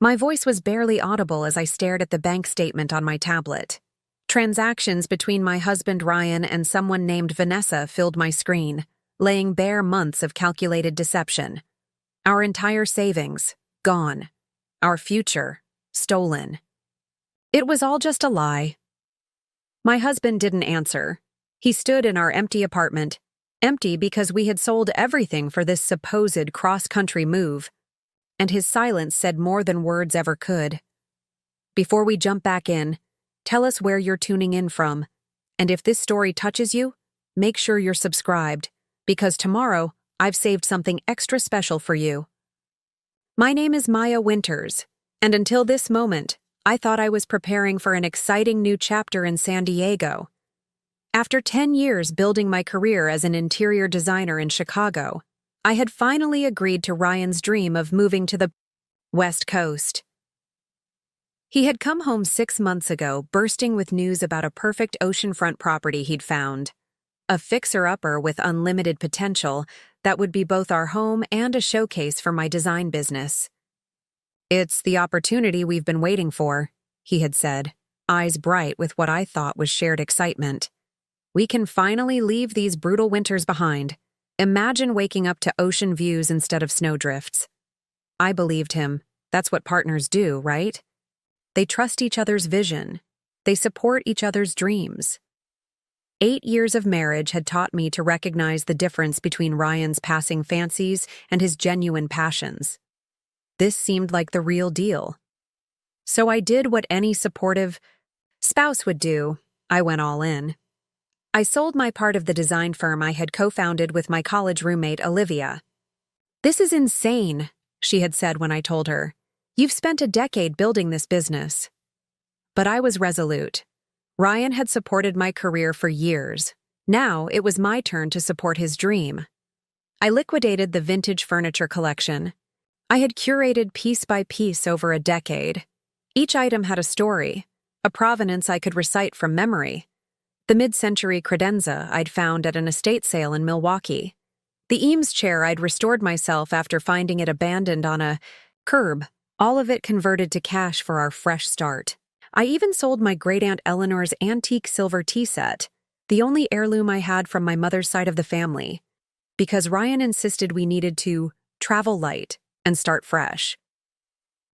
My voice was barely audible as I stared at the bank statement on my tablet. Transactions between my husband Ryan and someone named Vanessa filled my screen, laying bare months of calculated deception. Our entire savings, gone. Our future, stolen. It was all just a lie. My husband didn't answer. He stood in our empty apartment, empty because we had sold everything for this supposed cross-country move, and his silence said more than words ever could. Before we jump back in, tell us where you're tuning in from, and if this story touches you, make sure you're subscribed, because tomorrow I've saved something extra special for you. My name is Maya Winters, and until this moment, I thought I was preparing for an exciting new chapter in San Diego. After 10 years building my career as an interior designer in Chicago, I had finally agreed to Ryan's dream of moving to the West Coast. He had come home 6 months ago, bursting with news about a perfect oceanfront property he'd found. A fixer-upper with unlimited potential that would be both our home and a showcase for my design business. "It's the opportunity we've been waiting for," he had said, eyes bright with what I thought was shared excitement. "We can finally leave these brutal winters behind. Imagine waking up to ocean views instead of snowdrifts." I believed him. That's what partners do, right? They trust each other's vision. They support each other's dreams. 8 years of marriage had taught me to recognize the difference between Ryan's passing fancies and his genuine passions. This seemed like the real deal. So I did what any supportive spouse would do. I went all in. I sold my part of the design firm I had co-founded with my college roommate, Olivia. "This is insane," she had said when I told her. "You've spent a decade building this business." But I was resolute. Ryan had supported my career for years. Now it was my turn to support his dream. I liquidated the vintage furniture collection. I had curated piece by piece over a decade. Each item had a story, a provenance I could recite from memory. The mid-century credenza I'd found at an estate sale in Milwaukee. The Eames chair I'd restored myself after finding it abandoned on a curb, all of it converted to cash for our fresh start. I even sold my great-aunt Eleanor's antique silver tea set, the only heirloom I had from my mother's side of the family, because Ryan insisted we needed to travel light and start fresh.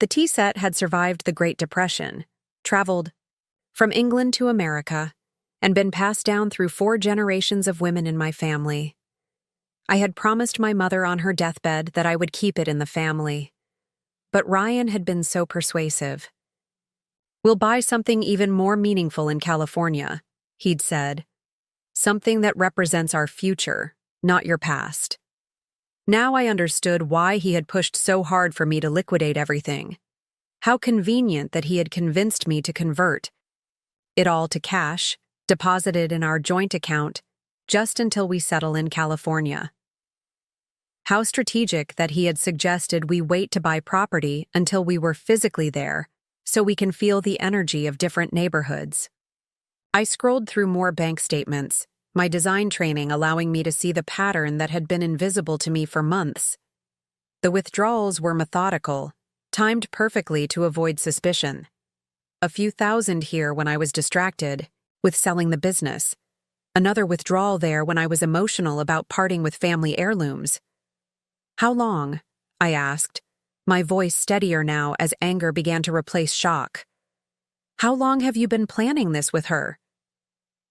The tea set had survived the Great Depression, traveled from England to America, and been passed down through 4 generations of women in my family. I had promised my mother on her deathbed that I would keep it in the family. But Ryan had been so persuasive. "We'll buy something even more meaningful in California," he'd said. "Something that represents our future, not your past." Now I understood why he had pushed so hard for me to liquidate everything. How convenient that he had convinced me to convert it all to cash, deposited in our joint account, just until we settle in California. How strategic that he had suggested we wait to buy property until we were physically there, so we can feel the energy of different neighborhoods. I scrolled through more bank statements, my design training allowing me to see the pattern that had been invisible to me for months. The withdrawals were methodical, timed perfectly to avoid suspicion. A few thousand here when I was distracted with selling the business. Another withdrawal there when I was emotional about parting with family heirlooms. "How long?" I asked, my voice steadier now as anger began to replace shock. "How long have you been planning this with her?"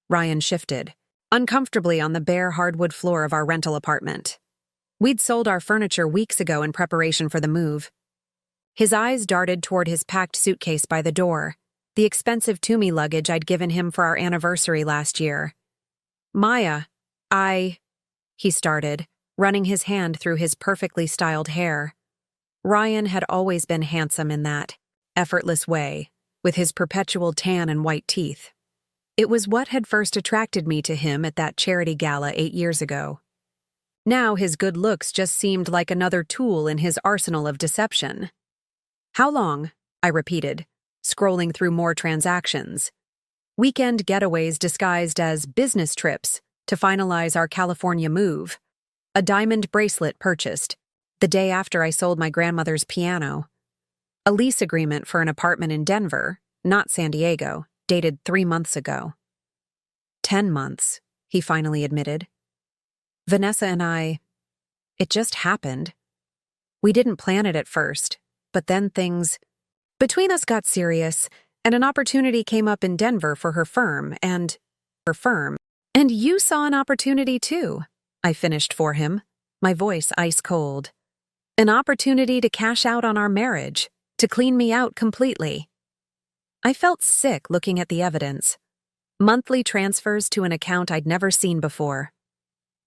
Ryan shifted, uncomfortably on the bare hardwood floor of our rental apartment. We'd sold our furniture weeks ago in preparation for the move. His eyes darted toward his packed suitcase by the door, the expensive Toomey luggage I'd given him for our anniversary last year. "Maya, he started, running his hand through his perfectly styled hair. Ryan had always been handsome in that effortless way, with his perpetual tan and white teeth. It was what had first attracted me to him at that charity gala 8 years ago. Now his good looks just seemed like another tool in his arsenal of deception. "How long?" I repeated, scrolling through more transactions. Weekend getaways disguised as business trips to finalize our California move. A diamond bracelet purchased the day after I sold my grandmother's piano. A lease agreement for an apartment in Denver, not San Diego, dated 3 months ago. 10 months, he finally admitted. Vanessa and it just happened. We didn't plan it at first, but then things between us got serious, and an opportunity came up in Denver for her firm, and you saw an opportunity too, I finished for him, my voice ice cold. An opportunity to cash out on our marriage, to clean me out completely. I felt sick looking at the evidence. Monthly transfers to an account I'd never seen before.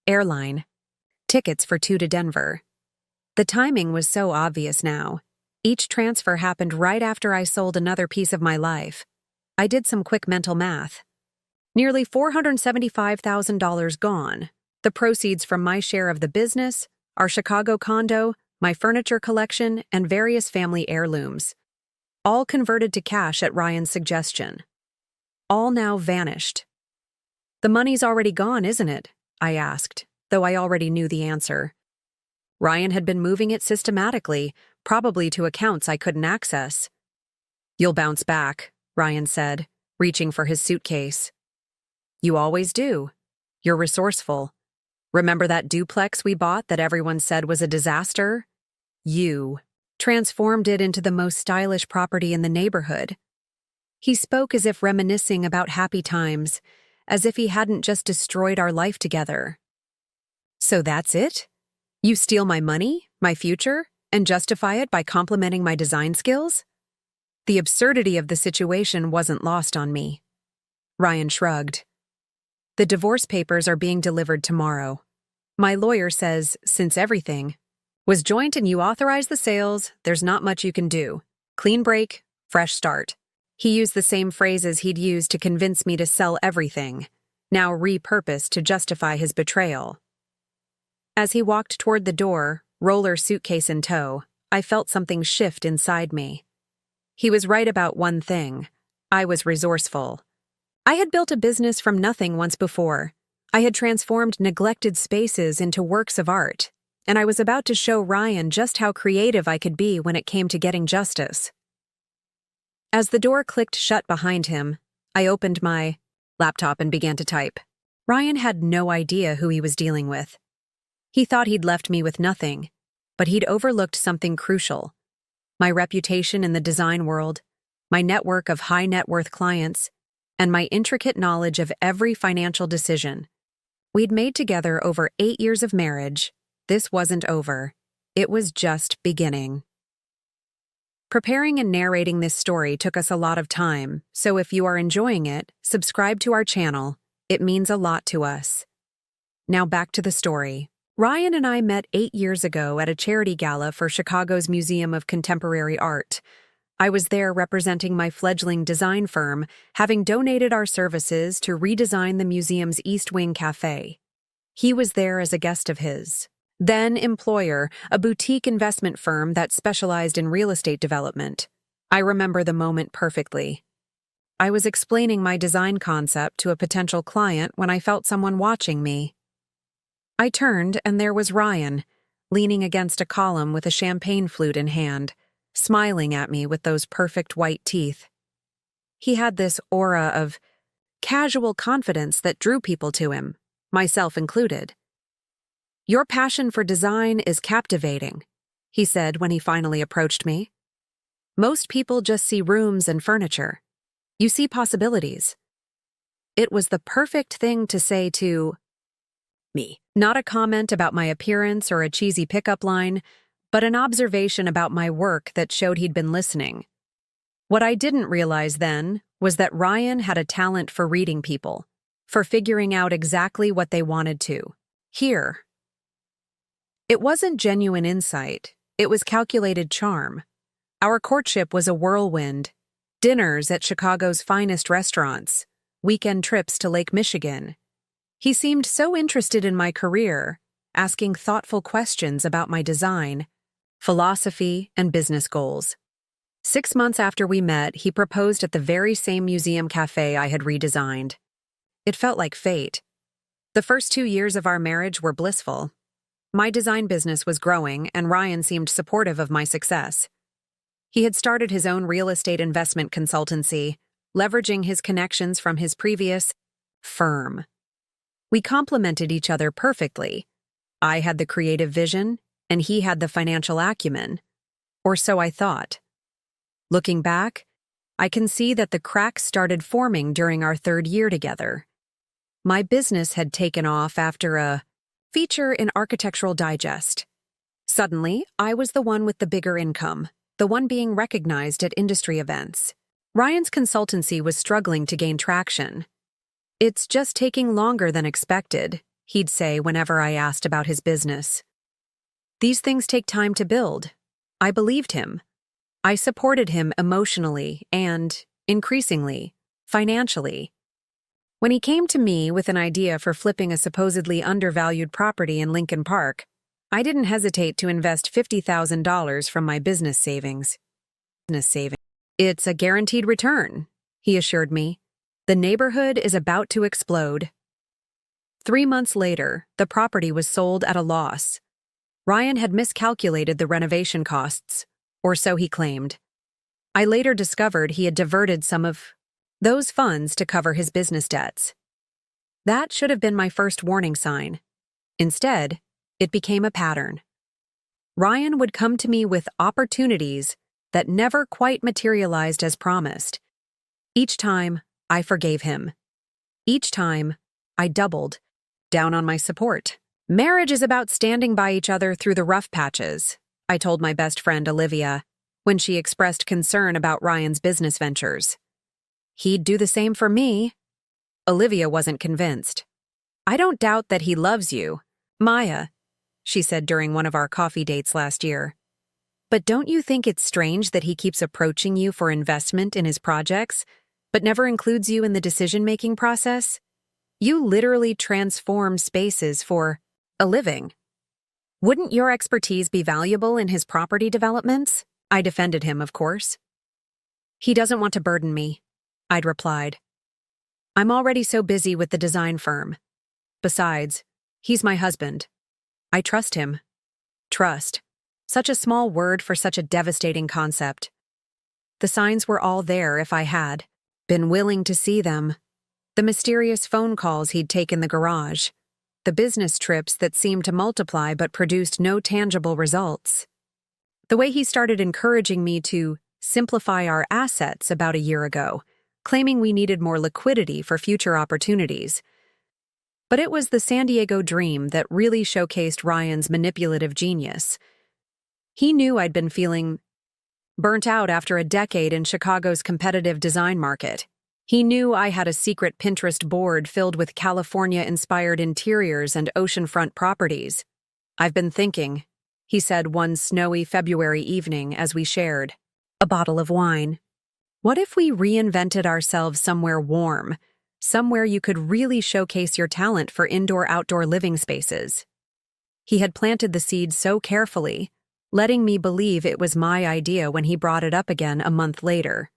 Airline. Tickets for 2 to Denver. The timing was so obvious now. Each transfer happened right after I sold another piece of my life. I did some quick mental math. Nearly $475,000 gone. The proceeds from my share of the business, our Chicago condo, my furniture collection, and various family heirlooms. All converted to cash at Ryan's suggestion. All now vanished. The money's already gone, isn't it? I asked, though I already knew the answer. Ryan had been moving it systematically, probably to accounts I couldn't access. You'll bounce back, Ryan said, reaching for his suitcase. You always do. You're resourceful. Remember that duplex we bought that everyone said was a disaster? You transformed it into the most stylish property in the neighborhood. He spoke as if reminiscing about happy times, as if he hadn't just destroyed our life together. So that's it? You steal my money, my future, and justify it by complimenting my design skills? The absurdity of the situation wasn't lost on me. Ryan shrugged. The divorce papers are being delivered tomorrow. My lawyer says, since everything was joint and you authorized the sales, there's not much you can do. Clean break, fresh start. He used the same phrases he'd used to convince me to sell everything, now repurposed to justify his betrayal. As he walked toward the door, roller suitcase in tow, I felt something shift inside me. He was right about one thing. I was resourceful. I had built a business from nothing once before. I had transformed neglected spaces into works of art, and I was about to show Ryan just how creative I could be when it came to getting justice. As the door clicked shut behind him, I opened my laptop and began to type. Ryan had no idea who he was dealing with. He thought he'd left me with nothing, but he'd overlooked something crucial. My reputation in the design world, my network of high-net-worth clients, and my intricate knowledge of every financial decision. We'd made together over 8 years of marriage. This wasn't over. It was just beginning. Preparing and narrating this story took us a lot of time, so if you are enjoying it, subscribe to our channel. It means a lot to us. Now back to the story. Ryan and I met 8 years ago at a charity gala for Chicago's Museum of Contemporary Art. I was there representing my fledgling design firm, having donated our services to redesign the museum's East Wing Cafe. He was there as a guest of his then employer, a boutique investment firm that specialized in real estate development. I remember the moment perfectly. I was explaining my design concept to a potential client when I felt someone watching me. I turned, and there was Ryan, leaning against a column with a champagne flute in hand, smiling at me with those perfect white teeth. He had this aura of casual confidence that drew people to him, myself included. Your passion for design is captivating, he said when he finally approached me. Most people just see rooms and furniture. You see possibilities. It was the perfect thing to say to me. Not a comment about my appearance or a cheesy pickup line, but an observation about my work that showed he'd been listening. What I didn't realize then was that Ryan had a talent for reading people, for figuring out exactly what they wanted to hear. It wasn't genuine insight, it was calculated charm. Our courtship was a whirlwind. Dinners at Chicago's finest restaurants, weekend trips to Lake Michigan. He seemed so interested in my career, asking thoughtful questions about my design, philosophy, and business goals. 6 months after we met, he proposed at the very same museum cafe I had redesigned. It felt like fate. The first 2 years of our marriage were blissful. My design business was growing, and Ryan seemed supportive of my success. He had started his own real estate investment consultancy, leveraging his connections from his previous firm. We complemented each other perfectly. I had the creative vision, and he had the financial acumen. Or so I thought. Looking back, I can see that the cracks started forming during our 3rd year together. My business had taken off after a feature in Architectural Digest. Suddenly, I was the one with the bigger income, the one being recognized at industry events. Ryan's consultancy was struggling to gain traction. "It's just taking longer than expected," he'd say whenever I asked about his business. "These things take time to build." I believed him. I supported him emotionally and, increasingly, financially. When he came to me with an idea for flipping a supposedly undervalued property in Lincoln Park, I didn't hesitate to invest $50,000 from my business savings. "It's a guaranteed return," he assured me. "The neighborhood is about to explode." 3 months later, the property was sold at a loss. Ryan had miscalculated the renovation costs, or so he claimed. I later discovered he had diverted some of those funds to cover his business debts. That should have been my first warning sign. Instead, it became a pattern. Ryan would come to me with opportunities that never quite materialized as promised. Each time, I forgave him. Each time, I doubled down on my support. "Marriage is about standing by each other through the rough patches," I told my best friend Olivia when she expressed concern about Ryan's business ventures. "He'd do the same for me." Olivia wasn't convinced. "I don't doubt that he loves you, Maya," she said during one of our coffee dates last year. "But don't you think it's strange that he keeps approaching you for investment in his projects, but never includes you in the decision-making process? You literally transform spaces for a living. Wouldn't your expertise be valuable in his property developments?" I defended him, of course. "He doesn't want to burden me," I'd replied. "I'm already so busy with the design firm. Besides, he's my husband. I trust him." Trust. Such a small word for such a devastating concept. The signs were all there if I had been willing to see them. The mysterious phone calls he'd take in the garage. The business trips that seemed to multiply but produced no tangible results. The way he started encouraging me to simplify our assets about a year ago, claiming we needed more liquidity for future opportunities. But it was the San Diego dream that really showcased Ryan's manipulative genius. He knew I'd been feeling burnt out after a decade in Chicago's competitive design market. He knew I had a secret Pinterest board filled with California-inspired interiors and oceanfront properties. "I've been thinking," he said one snowy February evening as we shared a bottle of wine. "What if we reinvented ourselves somewhere warm, somewhere you could really showcase your talent for indoor-outdoor living spaces?" He had planted the seed so carefully, letting me believe it was my idea when he brought it up again a month later.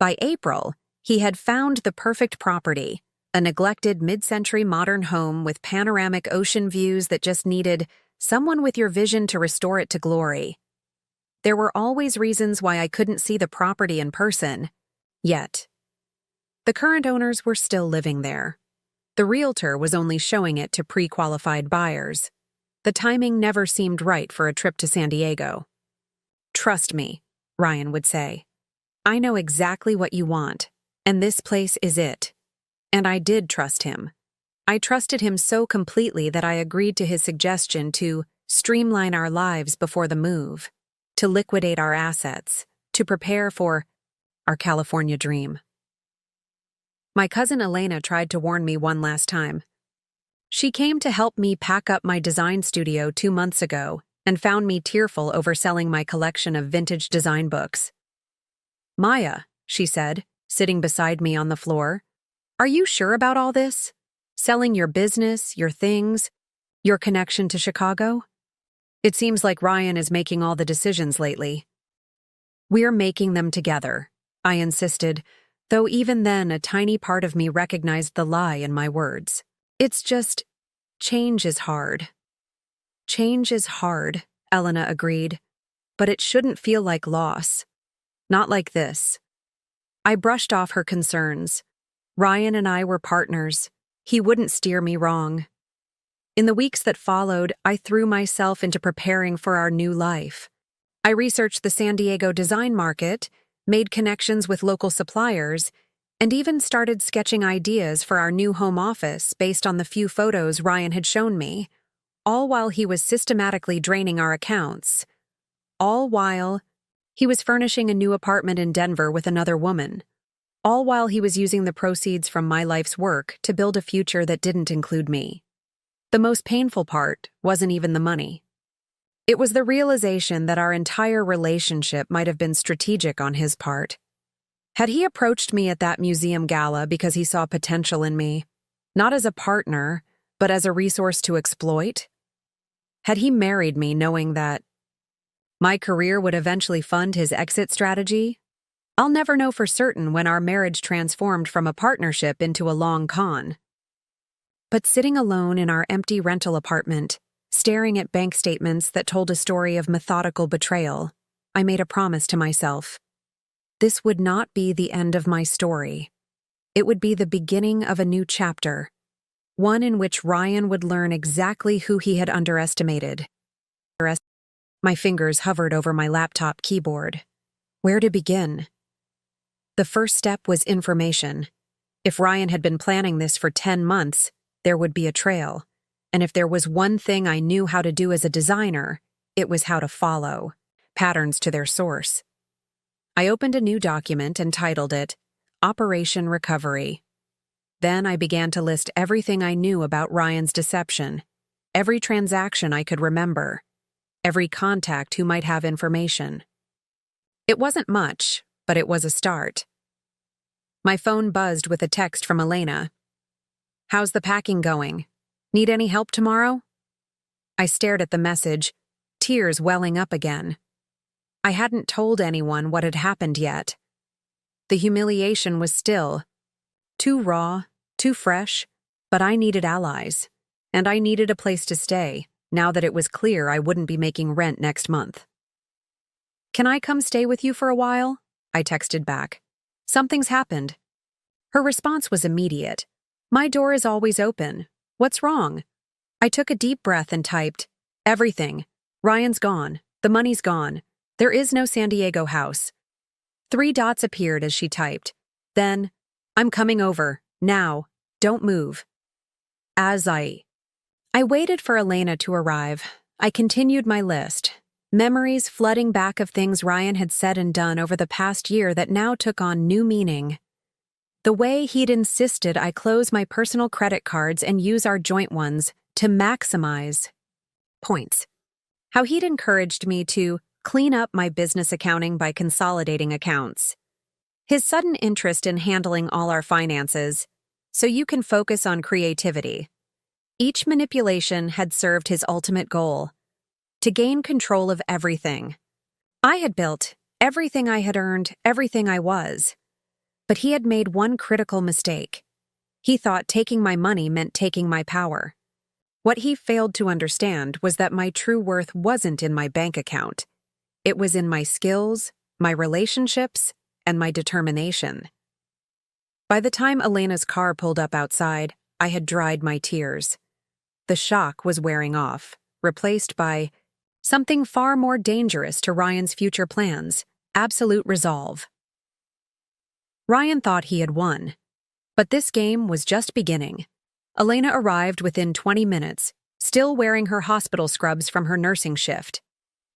By April, he had found the perfect property, a neglected mid-century modern home with panoramic ocean views that just needed someone with your vision to restore it to glory. There were always reasons why I couldn't see the property in person, yet. The current owners were still living there. The realtor was only showing it to pre-qualified buyers. The timing never seemed right for a trip to San Diego. "Trust me," Ryan would say. "I know exactly what you want, and this place is it." And I did trust him. I trusted him so completely that I agreed to his suggestion to streamline our lives before the move, to liquidate our assets, to prepare for our California dream. My cousin Elena tried to warn me one last time. She came to help me pack up my design studio 2 months ago and found me tearful over selling my collection of vintage design books. "Maya," she said, sitting beside me on the floor, "are you sure about all this? Selling your business, your things, your connection to Chicago? It seems like Ryan is making all the decisions lately." "We're making them together," I insisted, though even then a tiny part of me recognized the lie in my words. "It's just, change is hard." "Change is hard," Elena agreed. but it shouldn't feel like loss. Not like this. I brushed off her concerns. Ryan and I were partners. He wouldn't steer me wrong. In the weeks that followed, I threw myself into preparing for our new life. I researched the San Diego design market, made connections with local suppliers, and even started sketching ideas for our new home office based on the few photos Ryan had shown me, all while he was systematically draining our accounts. All while he was furnishing a new apartment in Denver with another woman. All while he was using the proceeds from my life's work to build a future that didn't include me. The most painful part wasn't even the money. It was the realization that our entire relationship might have been strategic on his part. Had he approached me at that museum gala because he saw potential in me, not as a partner, but as a resource to exploit? Had he married me knowing that my career would eventually fund his exit strategy? I'll never know for certain when our marriage transformed from a partnership into a long con. But sitting alone in our empty rental apartment, staring at bank statements that told a story of methodical betrayal, I made a promise to myself. This would not be the end of my story. It would be the beginning of a new chapter, one in which Ryan would learn exactly who he had underestimated. My fingers hovered over my laptop keyboard. Where to begin? The first step was information. If Ryan had been planning this for 10 months, there would be a trail. And if there was one thing I knew how to do as a designer, it was how to follow patterns to their source. I opened a new document and titled it Operation Recovery. Then I began to list everything I knew about Ryan's deception, every transaction I could remember, every contact who might have information. It wasn't much, but it was a start. My phone buzzed with a text from Elena. "How's the packing going? Need any help tomorrow?" I stared at the message, tears welling up again. I hadn't told anyone what had happened yet. The humiliation was still too raw, too fresh, but I needed allies, and I needed a place to stay, now that it was clear I wouldn't be making rent next month. "Can I come stay with you for a while?" I texted back. "Something's happened." Her response was immediate. "My door is always open. What's wrong?" I took a deep breath and typed, "Everything. Ryan's gone. The money's gone. There is no San Diego house." 3 dots appeared as she typed. Then, "I'm coming over. Now. Don't move." As I waited for Elena to arrive, I continued my list, memories flooding back of things Ryan had said and done over the past year that now took on new meaning. The way he'd insisted I close my personal credit cards and use our joint ones to maximize points. How he'd encouraged me to clean up my business accounting by consolidating accounts. His sudden interest in handling all our finances, so you can focus on creativity. Each manipulation had served his ultimate goal, to gain control of everything. I had built everything I had earned, everything I was. But he had made one critical mistake. He thought taking my money meant taking my power. What he failed to understand was that my true worth wasn't in my bank account. It was in my skills, my relationships, and my determination. By the time Elena's car pulled up outside, I had dried my tears. The shock was wearing off, replaced by something far more dangerous to Ryan's future plans: absolute resolve. Ryan thought he had won. But this game was just beginning. Elena arrived within 20 minutes, still wearing her hospital scrubs from her nursing shift.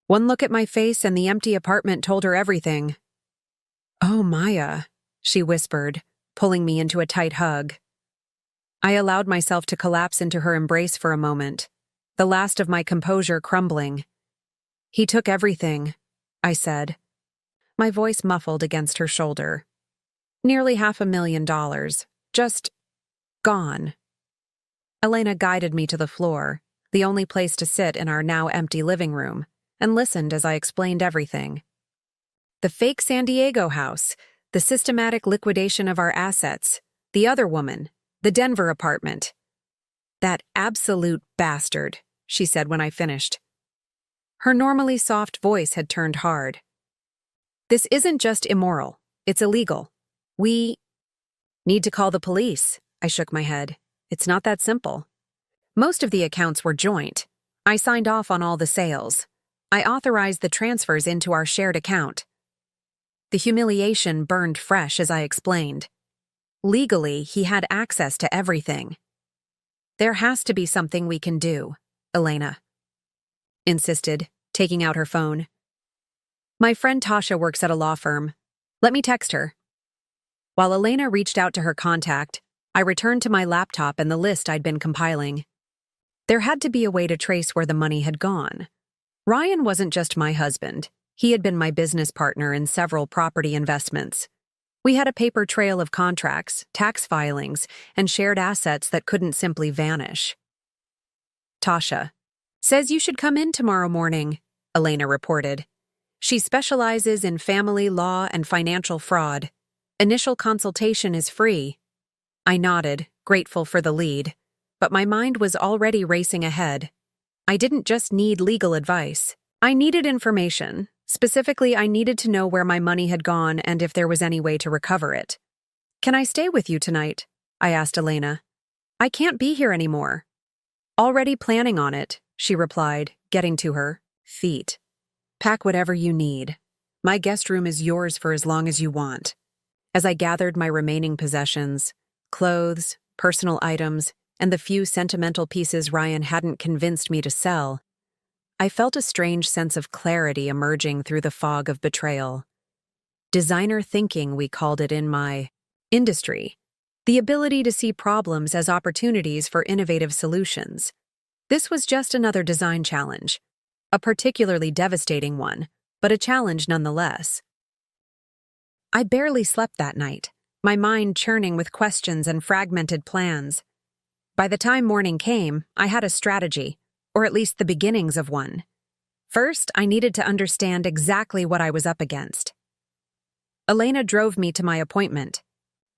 One look at my face and the empty apartment told her everything. "Oh, Maya," she whispered, pulling me into a tight hug. I allowed myself to collapse into her embrace for a moment, the last of my composure crumbling. "He took everything," I said, my voice muffled against her shoulder. "Nearly $500,000. Just gone." Elena guided me to the floor, the only place to sit in our now empty living room, and listened as I explained everything. The fake San Diego house, the systematic liquidation of our assets, the other woman, the Denver apartment. "That absolute bastard," she said when I finished. Her normally soft voice had turned hard. "This isn't just immoral, it's illegal. We need to call the police." I shook my head. "It's not that simple." Most of the accounts were joint. I signed off on all the sales. I authorized the transfers into our shared account. The humiliation burned fresh as I explained. Legally, he had access to everything. "There has to be something we can do," Elena insisted, taking out her phone. "My friend Tasha works at a law firm. Let me text her." While Elena reached out to her contact, I returned to my laptop and the list I'd been compiling. There had to be a way to trace where the money had gone. Ryan wasn't just my husband. He had been my business partner in several property investments. We had a paper trail of contracts, tax filings, and shared assets that couldn't simply vanish. "Tasha says you should come in tomorrow morning," Elena reported. "She specializes in family law and financial fraud. Initial consultation is free." I nodded, grateful for the lead, but my mind was already racing ahead. I didn't just need legal advice. I needed information. Specifically, I needed to know where my money had gone and if there was any way to recover it. "Can I stay with you tonight?" I asked Elena. "I can't be here anymore." "Already planning on it," she replied, getting to her feet. "Pack whatever you need. My guest room is yours for as long as you want." As I gathered my remaining possessions, clothes, personal items, and the few sentimental pieces Ryan hadn't convinced me to sell, I felt a strange sense of clarity emerging through the fog of betrayal. Designer thinking, we called it in my industry. The ability to see problems as opportunities for innovative solutions. This was just another design challenge. A particularly devastating one, but a challenge nonetheless. I barely slept that night, my mind churning with questions and fragmented plans. By the time morning came, I had a strategy, or at least the beginnings of one. First, I needed to understand exactly what I was up against. Elena drove me to my appointment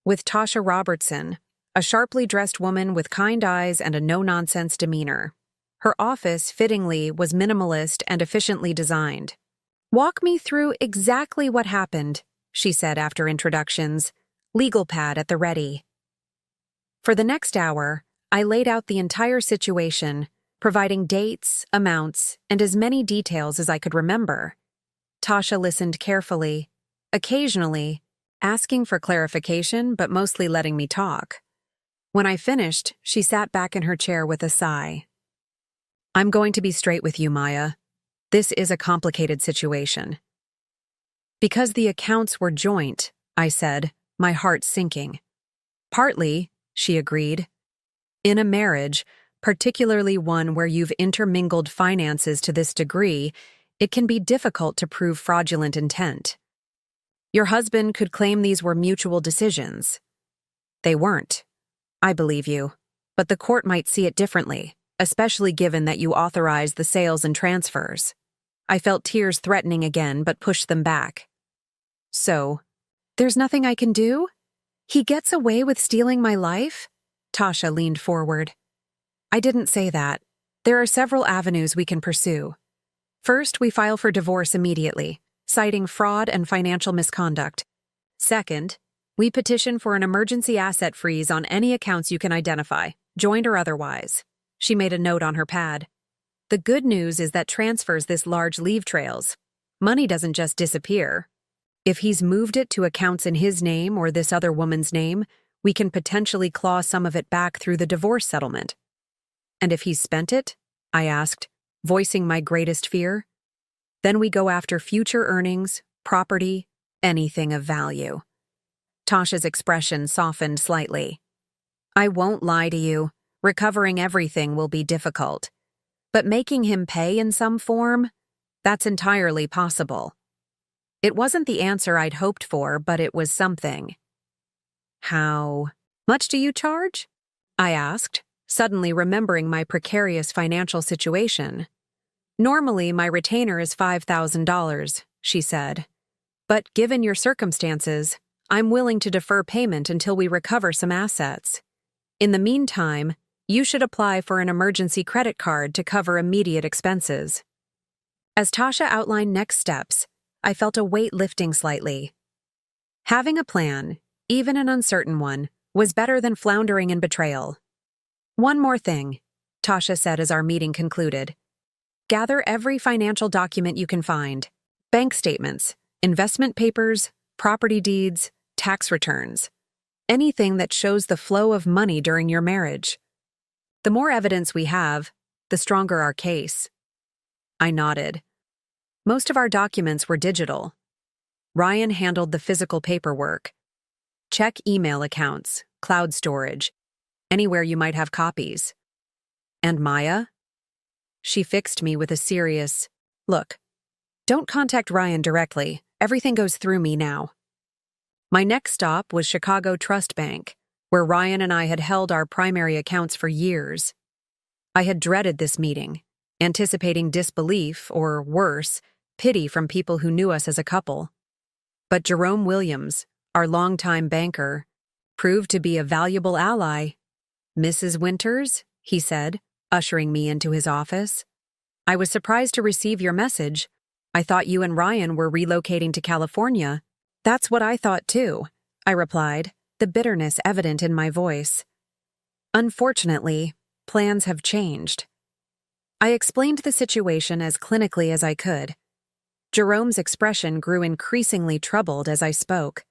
with Tasha Robertson, a sharply dressed woman with kind eyes and a no-nonsense demeanor. Her office, fittingly, was minimalist and efficiently designed. "Walk me through exactly what happened," she said after introductions, legal pad at the ready. For the next hour, I laid out the entire situation, providing dates, amounts, and as many details as I could remember. Tasha listened carefully, occasionally asking for clarification but mostly letting me talk. When I finished, she sat back in her chair with a sigh. "I'm going to be straight with you, Maya. This is a complicated situation." "Because the accounts were joint," I said, my heart sinking. "Partly," she agreed. "In a marriage, particularly one where you've intermingled finances to this degree, it can be difficult to prove fraudulent intent. Your husband could claim these were mutual decisions. They weren't. I believe you, but the court might see it differently, especially given that you authorized the sales and transfers." I felt tears threatening again, but pushed them back. "So, there's nothing I can do? He gets away with stealing my life?" Tasha leaned forward. "I didn't say that. There are several avenues we can pursue. First, we file for divorce immediately, citing fraud and financial misconduct. Second, we petition for an emergency asset freeze on any accounts you can identify, joint or otherwise." She made a note on her pad. "The good news is that transfers this large leave trails. Money doesn't just disappear. If he's moved it to accounts in his name or this other woman's name, we can potentially claw some of it back through the divorce settlement." "And if he's spent it?" I asked, voicing my greatest fear. "Then we go after future earnings, property, anything of value." Tasha's expression softened slightly. "I won't lie to you. Recovering everything will be difficult. But making him pay in some form? That's entirely possible." It wasn't the answer I'd hoped for, but it was something. "How much do you charge?" I asked, suddenly remembering my precarious financial situation. "Normally, my retainer is $5,000, she said. "But given your circumstances, I'm willing to defer payment until we recover some assets. In the meantime, you should apply for an emergency credit card to cover immediate expenses." As Tasha outlined next steps, I felt a weight lifting slightly. Having a plan, even an uncertain one, was better than floundering in betrayal. One more thing, Tasha said as our meeting concluded. Gather every financial document you can find. Bank statements, investment papers, property deeds, tax returns. Anything that shows the flow of money during your marriage. The more evidence we have, the stronger our case. I nodded. Most of our documents were digital. Ryan handled the physical paperwork. Check email accounts, cloud storage, anywhere you might have copies. And Maya? She fixed me with a serious, "Look, don't contact Ryan directly. Everything goes through me now." My next stop was Chicago Trust Bank, where Ryan and I had held our primary accounts for years. I had dreaded this meeting, anticipating disbelief, or worse, pity from people who knew us as a couple. But Jerome Williams, our longtime banker, proved to be a valuable ally. "Mrs. Winters," he said, ushering me into his office. "I was surprised to receive your message. I thought you and Ryan were relocating to California." "That's what I thought too," I replied, the bitterness evident in my voice. "Unfortunately, plans have changed." I explained the situation as clinically as I could. Jerome's expression grew increasingly troubled as I spoke.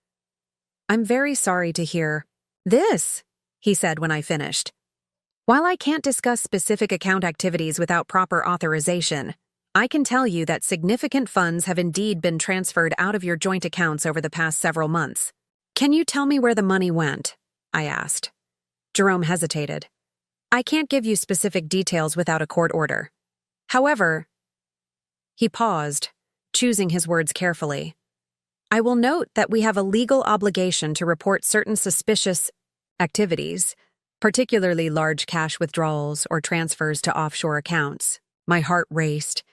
"I'm very sorry to hear this," he said when I finished. "While I can't discuss specific account activities without proper authorization, I can tell you that significant funds have indeed been transferred out of your joint accounts over the past several months. Can you tell me where the money went?" I asked. Jerome hesitated. "I can't give you specific details without a court order. However," he paused, choosing his words carefully, "I will note that we have a legal obligation to report certain suspicious activities, particularly large cash withdrawals or transfers to offshore accounts." My heart raced.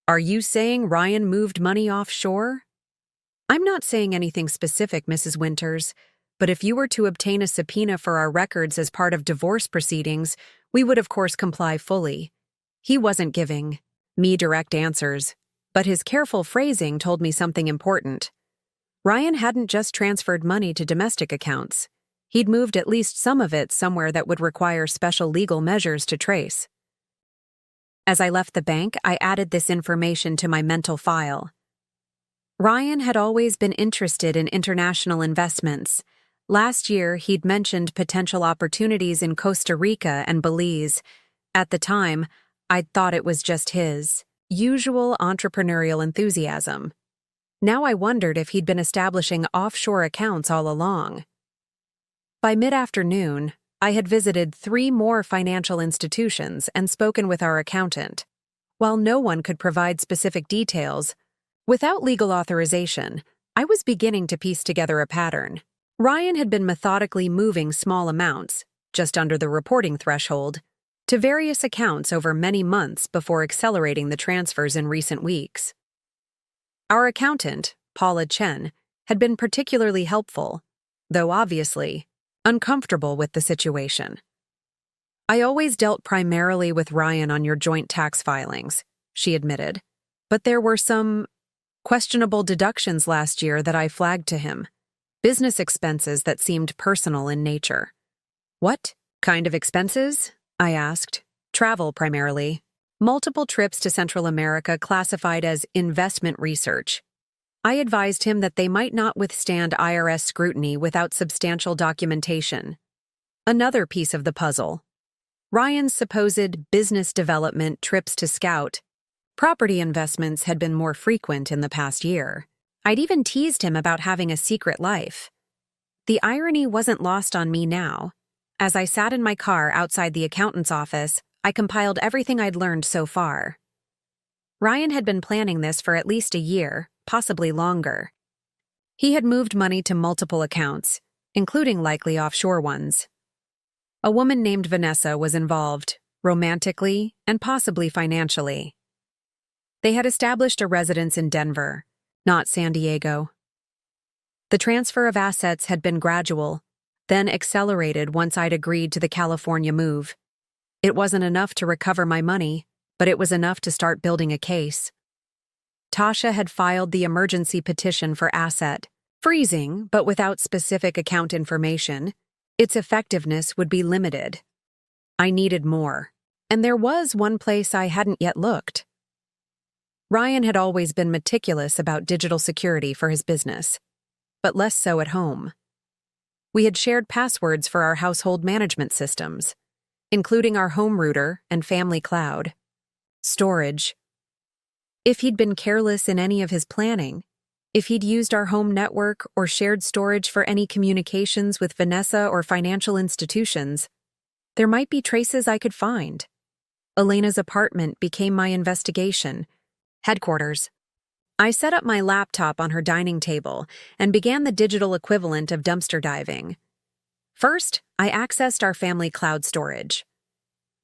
"Are you saying Ryan moved money offshore?" "I'm not saying anything specific, Mrs. Winters, but if you were to obtain a subpoena for our records as part of divorce proceedings, we would of course comply fully." He wasn't giving me direct answers, but his careful phrasing told me something important. Ryan hadn't just transferred money to domestic accounts. He'd moved at least some of it somewhere that would require special legal measures to trace. As I left the bank, I added this information to my mental file. Ryan had always been interested in international investments. Last year, he'd mentioned potential opportunities in Costa Rica and Belize. At the time, I'd thought it was just his usual entrepreneurial enthusiasm. Now I wondered if he'd been establishing offshore accounts all along. By mid-afternoon, I had visited 3 more financial institutions and spoken with our accountant. While no one could provide specific details, without legal authorization, I was beginning to piece together a pattern. Ryan had been methodically moving small amounts, just under the reporting threshold, to various accounts over many months before accelerating the transfers in recent weeks. Our accountant, Paula Chen, had been particularly helpful, though obviously uncomfortable with the situation. "I always dealt primarily with Ryan on your joint tax filings," she admitted, "but there were some questionable deductions last year that I flagged to him. Business expenses that seemed personal in nature." "What kind of expenses?" I asked. "Travel, primarily. Multiple trips to Central America classified as investment research." I advised him that they might not withstand IRS scrutiny without substantial documentation. Another piece of the puzzle: Ryan's supposed business development trips to Scout. Property investments had been more frequent in the past year. I'd even teased him about having a secret life. The irony wasn't lost on me now. As I sat in my car outside the accountant's office, I compiled everything I'd learned so far. Ryan had been planning this for at least a year, possibly longer. He had moved money to multiple accounts, including likely offshore ones. A woman named Vanessa was involved, romantically and possibly financially. They had established a residence in Denver, not San Diego. The transfer of assets had been gradual, then accelerated once I'd agreed to the California move. It wasn't enough to recover my money, but it was enough to start building a case. Tasha had filed the emergency petition for asset freezing, but without specific account information. Its effectiveness would be limited. I needed more, and there was one place I hadn't yet looked. Ryan had always been meticulous about digital security for his business, but less so at home. We had shared passwords for our household management systems, including our home router and family cloud. Storage. If he'd been careless in any of his planning, if he'd used our home network or shared storage for any communications with Vanessa or financial institutions, there might be traces I could find. Elena's apartment became my investigation headquarters. I set up my laptop on her dining table and began the digital equivalent of dumpster diving. First, I accessed our family cloud storage.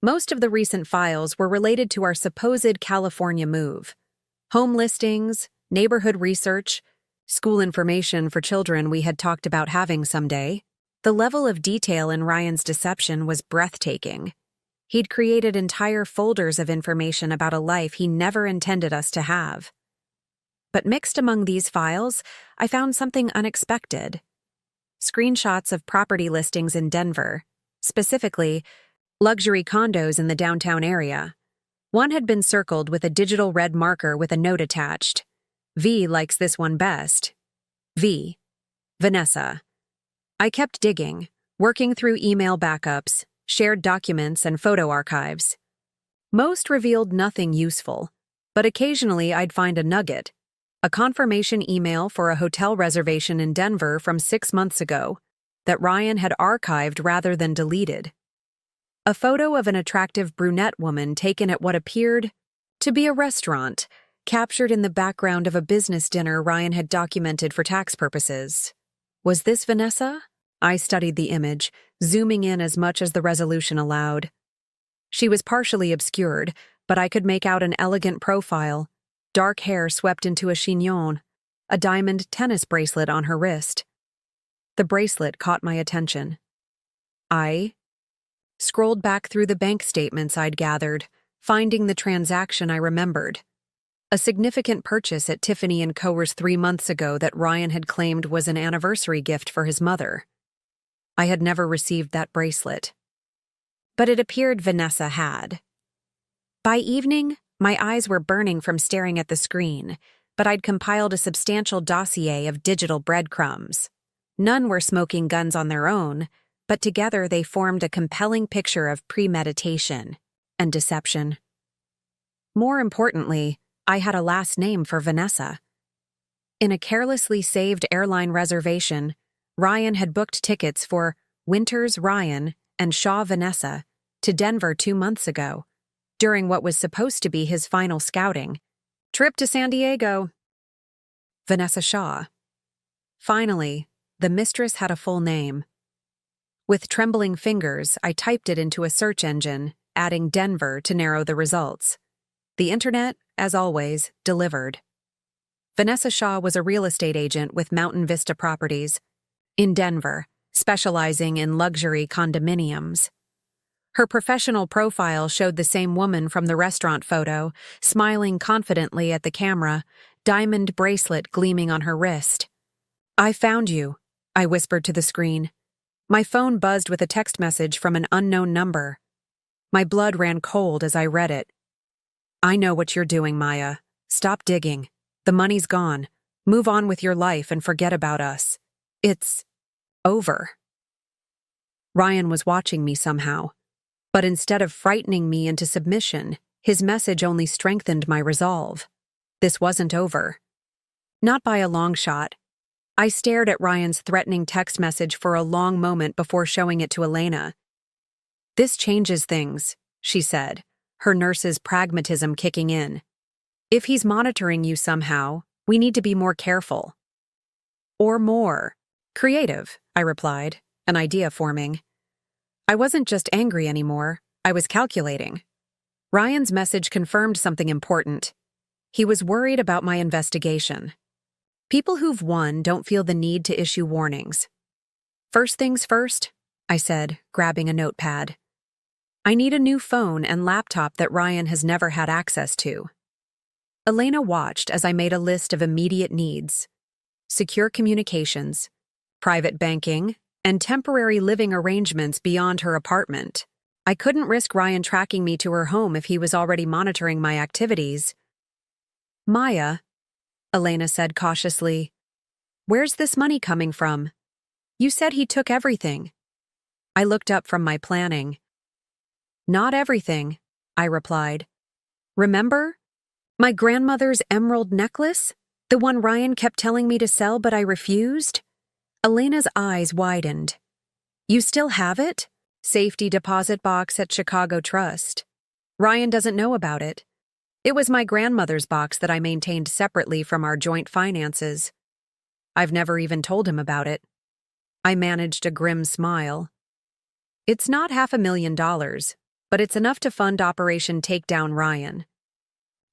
Most of the recent files were related to our supposed California move. Home listings, neighborhood research, school information for children we had talked about having someday. The level of detail in Ryan's deception was breathtaking. He'd created entire folders of information about a life he never intended us to have. But mixed among these files, I found something unexpected. Screenshots of property listings in Denver, specifically luxury condos in the downtown area. One had been circled with a digital red marker with a note attached. V likes this one best. V. Vanessa. I kept digging, working through email backups, shared documents, and photo archives. Most revealed nothing useful, but occasionally I'd find a nugget. A confirmation email for a hotel reservation in Denver from 6 months ago that Ryan had archived rather than deleted. A photo of an attractive brunette woman taken at what appeared to be a restaurant, captured in the background of a business dinner Ryan had documented for tax purposes. Was this Vanessa? I studied the image, zooming in as much as the resolution allowed. She was partially obscured, but I could make out an elegant profile, dark hair swept into a chignon, a diamond tennis bracelet on her wrist. The bracelet caught my attention. I scrolled back through the bank statements I'd gathered, finding the transaction I remembered. A significant purchase at Tiffany & Co.'s 3 months ago that Ryan had claimed was an anniversary gift for his mother. I had never received that bracelet. But it appeared Vanessa had. By evening, my eyes were burning from staring at the screen, but I'd compiled a substantial dossier of digital breadcrumbs. None were smoking guns on their own, but together they formed a compelling picture of premeditation and deception. More importantly, I had a last name for Vanessa. In a carelessly saved airline reservation, Ryan had booked tickets for Winters Ryan and Shaw Vanessa to Denver 2 months ago, during what was supposed to be his final scouting trip to San Diego. Vanessa Shaw. Finally, the Mistress had a full name. With trembling fingers, I typed it into a search engine, adding Denver to narrow the results. The internet, as always, delivered. Vanessa Shaw was a real estate agent with Mountain Vista Properties in Denver, specializing in luxury condominiums. Her professional profile showed the same woman from the restaurant photo, smiling confidently at the camera, diamond bracelet gleaming on her wrist. "I found you," I whispered to the screen. My phone buzzed with a text message from an unknown number. My blood ran cold as I read it. "I know what you're doing, Maya. Stop digging. The money's gone. Move on with your life and forget about us. It's over." Ryan was watching me somehow, but instead of frightening me into submission, his message only strengthened my resolve. This wasn't over. Not by a long shot. I stared at Ryan's threatening text message for a long moment before showing it to Elena. "This changes things," she said, her nurse's pragmatism kicking in. "If he's monitoring you somehow, we need to be more careful." "Or more creative," I replied, an idea forming. I wasn't just angry anymore, I was calculating. Ryan's message confirmed something important. He was worried about my investigation. People who've won don't feel the need to issue warnings. "First things first," I said, grabbing a notepad. "I need a new phone and laptop that Ryan has never had access to." Elena watched as I made a list of immediate needs: secure communications, private banking, and temporary living arrangements beyond her apartment. I couldn't risk Ryan tracking me to her home if he was already monitoring my activities. "Maya," Elena said cautiously, "where's this money coming from? You said he took everything." I looked up from my planning. "Not everything," I replied. "Remember? My grandmother's emerald necklace? The one Ryan kept telling me to sell but I refused?" Elena's eyes widened. "You still have it? Safety deposit box at Chicago Trust. Ryan doesn't know about it. It was my grandmother's box that I maintained separately from our joint finances. I've never even told him about it." I managed a grim smile. "It's not $500,000, but it's enough to fund Operation Takedown Ryan."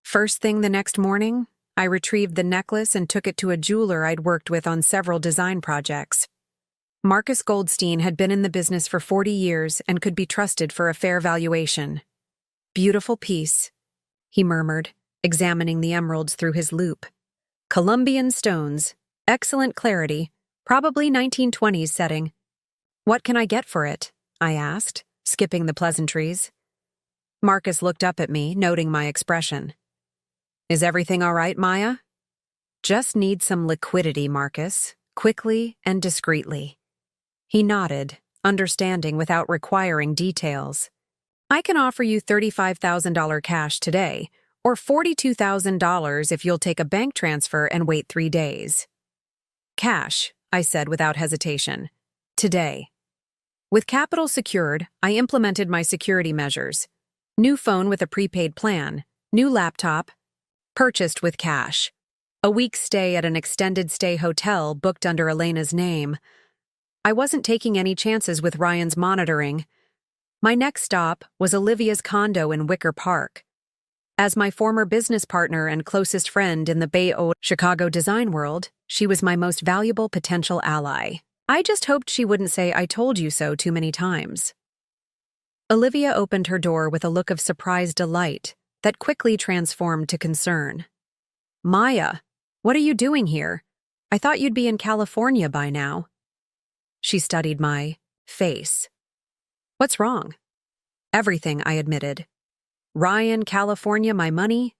First thing the next morning, I retrieved the necklace and took it to a jeweler I'd worked with on several design projects. Marcus Goldstein had been in the business for 40 years and could be trusted for a fair valuation. "Beautiful piece," he murmured, examining the emeralds through his loupe. "Colombian stones, excellent clarity, probably 1920s setting." "What can I get for it?" I asked, skipping the pleasantries. Marcus looked up at me, noting my expression. "Is everything all right, Maya?" "Just need some liquidity, Marcus, quickly and discreetly." He nodded, understanding without requiring details. "I can offer you $35,000 cash today, or $42,000 if you'll take a bank transfer and wait 3 days. "Cash," I said without hesitation. "Today." With capital secured, I implemented my security measures. New phone with a prepaid plan, new laptop, purchased with cash. A week's stay at an extended stay hotel booked under Elena's name. I wasn't taking any chances with Ryan's monitoring. My next stop was Olivia's condo in Wicker Park. As my former business partner and closest friend in the Bay Area Chicago design world, she was my most valuable potential ally. I just hoped she wouldn't say "I told you so" too many times. Olivia opened her door with a look of surprised delight that quickly transformed to concern. "Maya, what are you doing here? I thought you'd be in California by now." She studied my face. "What's wrong?" "Everything," I admitted. "Ryan, California, my money."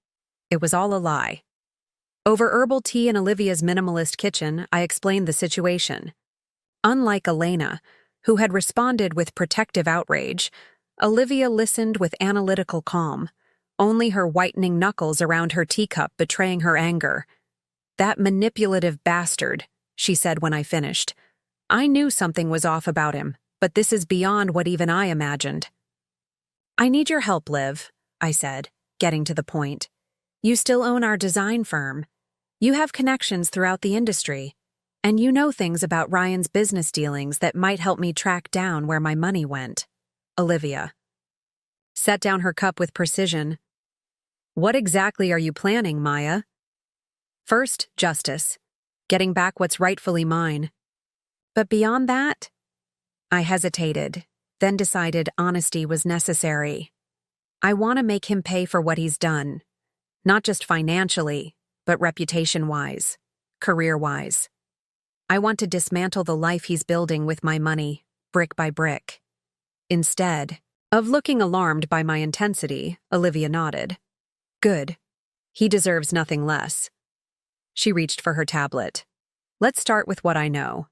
It was all a lie. Over herbal tea in Olivia's minimalist kitchen, I explained the situation. Unlike Elena, who had responded with protective outrage, Olivia listened with analytical calm, only her whitening knuckles around her teacup betraying her anger. "That manipulative bastard," she said when I finished. "I knew something was off about him, but this is beyond what even I imagined." "I need your help, Liv," I said, getting to the point. "You still own our design firm. You have connections throughout the industry, and you know things about Ryan's business dealings that might help me track down where my money went." Olivia set down her cup with precision. "What exactly are you planning, Maya?" "First, justice. Getting back what's rightfully mine. But beyond that?" I hesitated, then decided honesty was necessary. "I want to make him pay for what he's done. Not just financially, but reputation-wise, career-wise. I want to dismantle the life he's building with my money, brick by brick." Instead of looking alarmed by my intensity, Olivia nodded. "Good. He deserves nothing less." She reached for her tablet. "Let's start with what I know."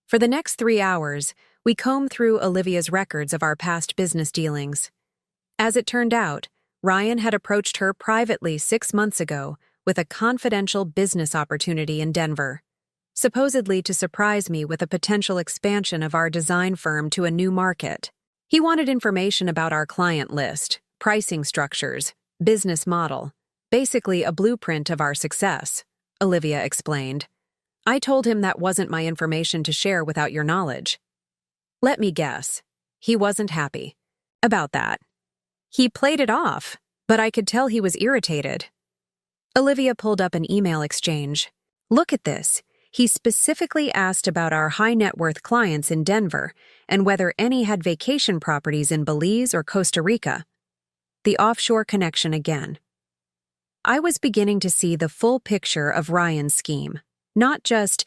For the next 3 hours, we combed through Olivia's records of our past business dealings. As it turned out, Ryan had approached her privately 6 months ago with a confidential business opportunity in Denver, supposedly to surprise me with a potential expansion of our design firm to a new market. He wanted information about our client list, pricing structures, business model, basically a blueprint of our success, Olivia explained. "I told him that wasn't my information to share without your knowledge." Let me guess. He wasn't happy about that. He played it off, but I could tell he was irritated. Olivia pulled up an email exchange. "Look at this. He specifically asked about our high-net-worth clients in Denver and whether any had vacation properties in Belize or Costa Rica." The offshore connection again. I was beginning to see the full picture of Ryan's scheme. Not just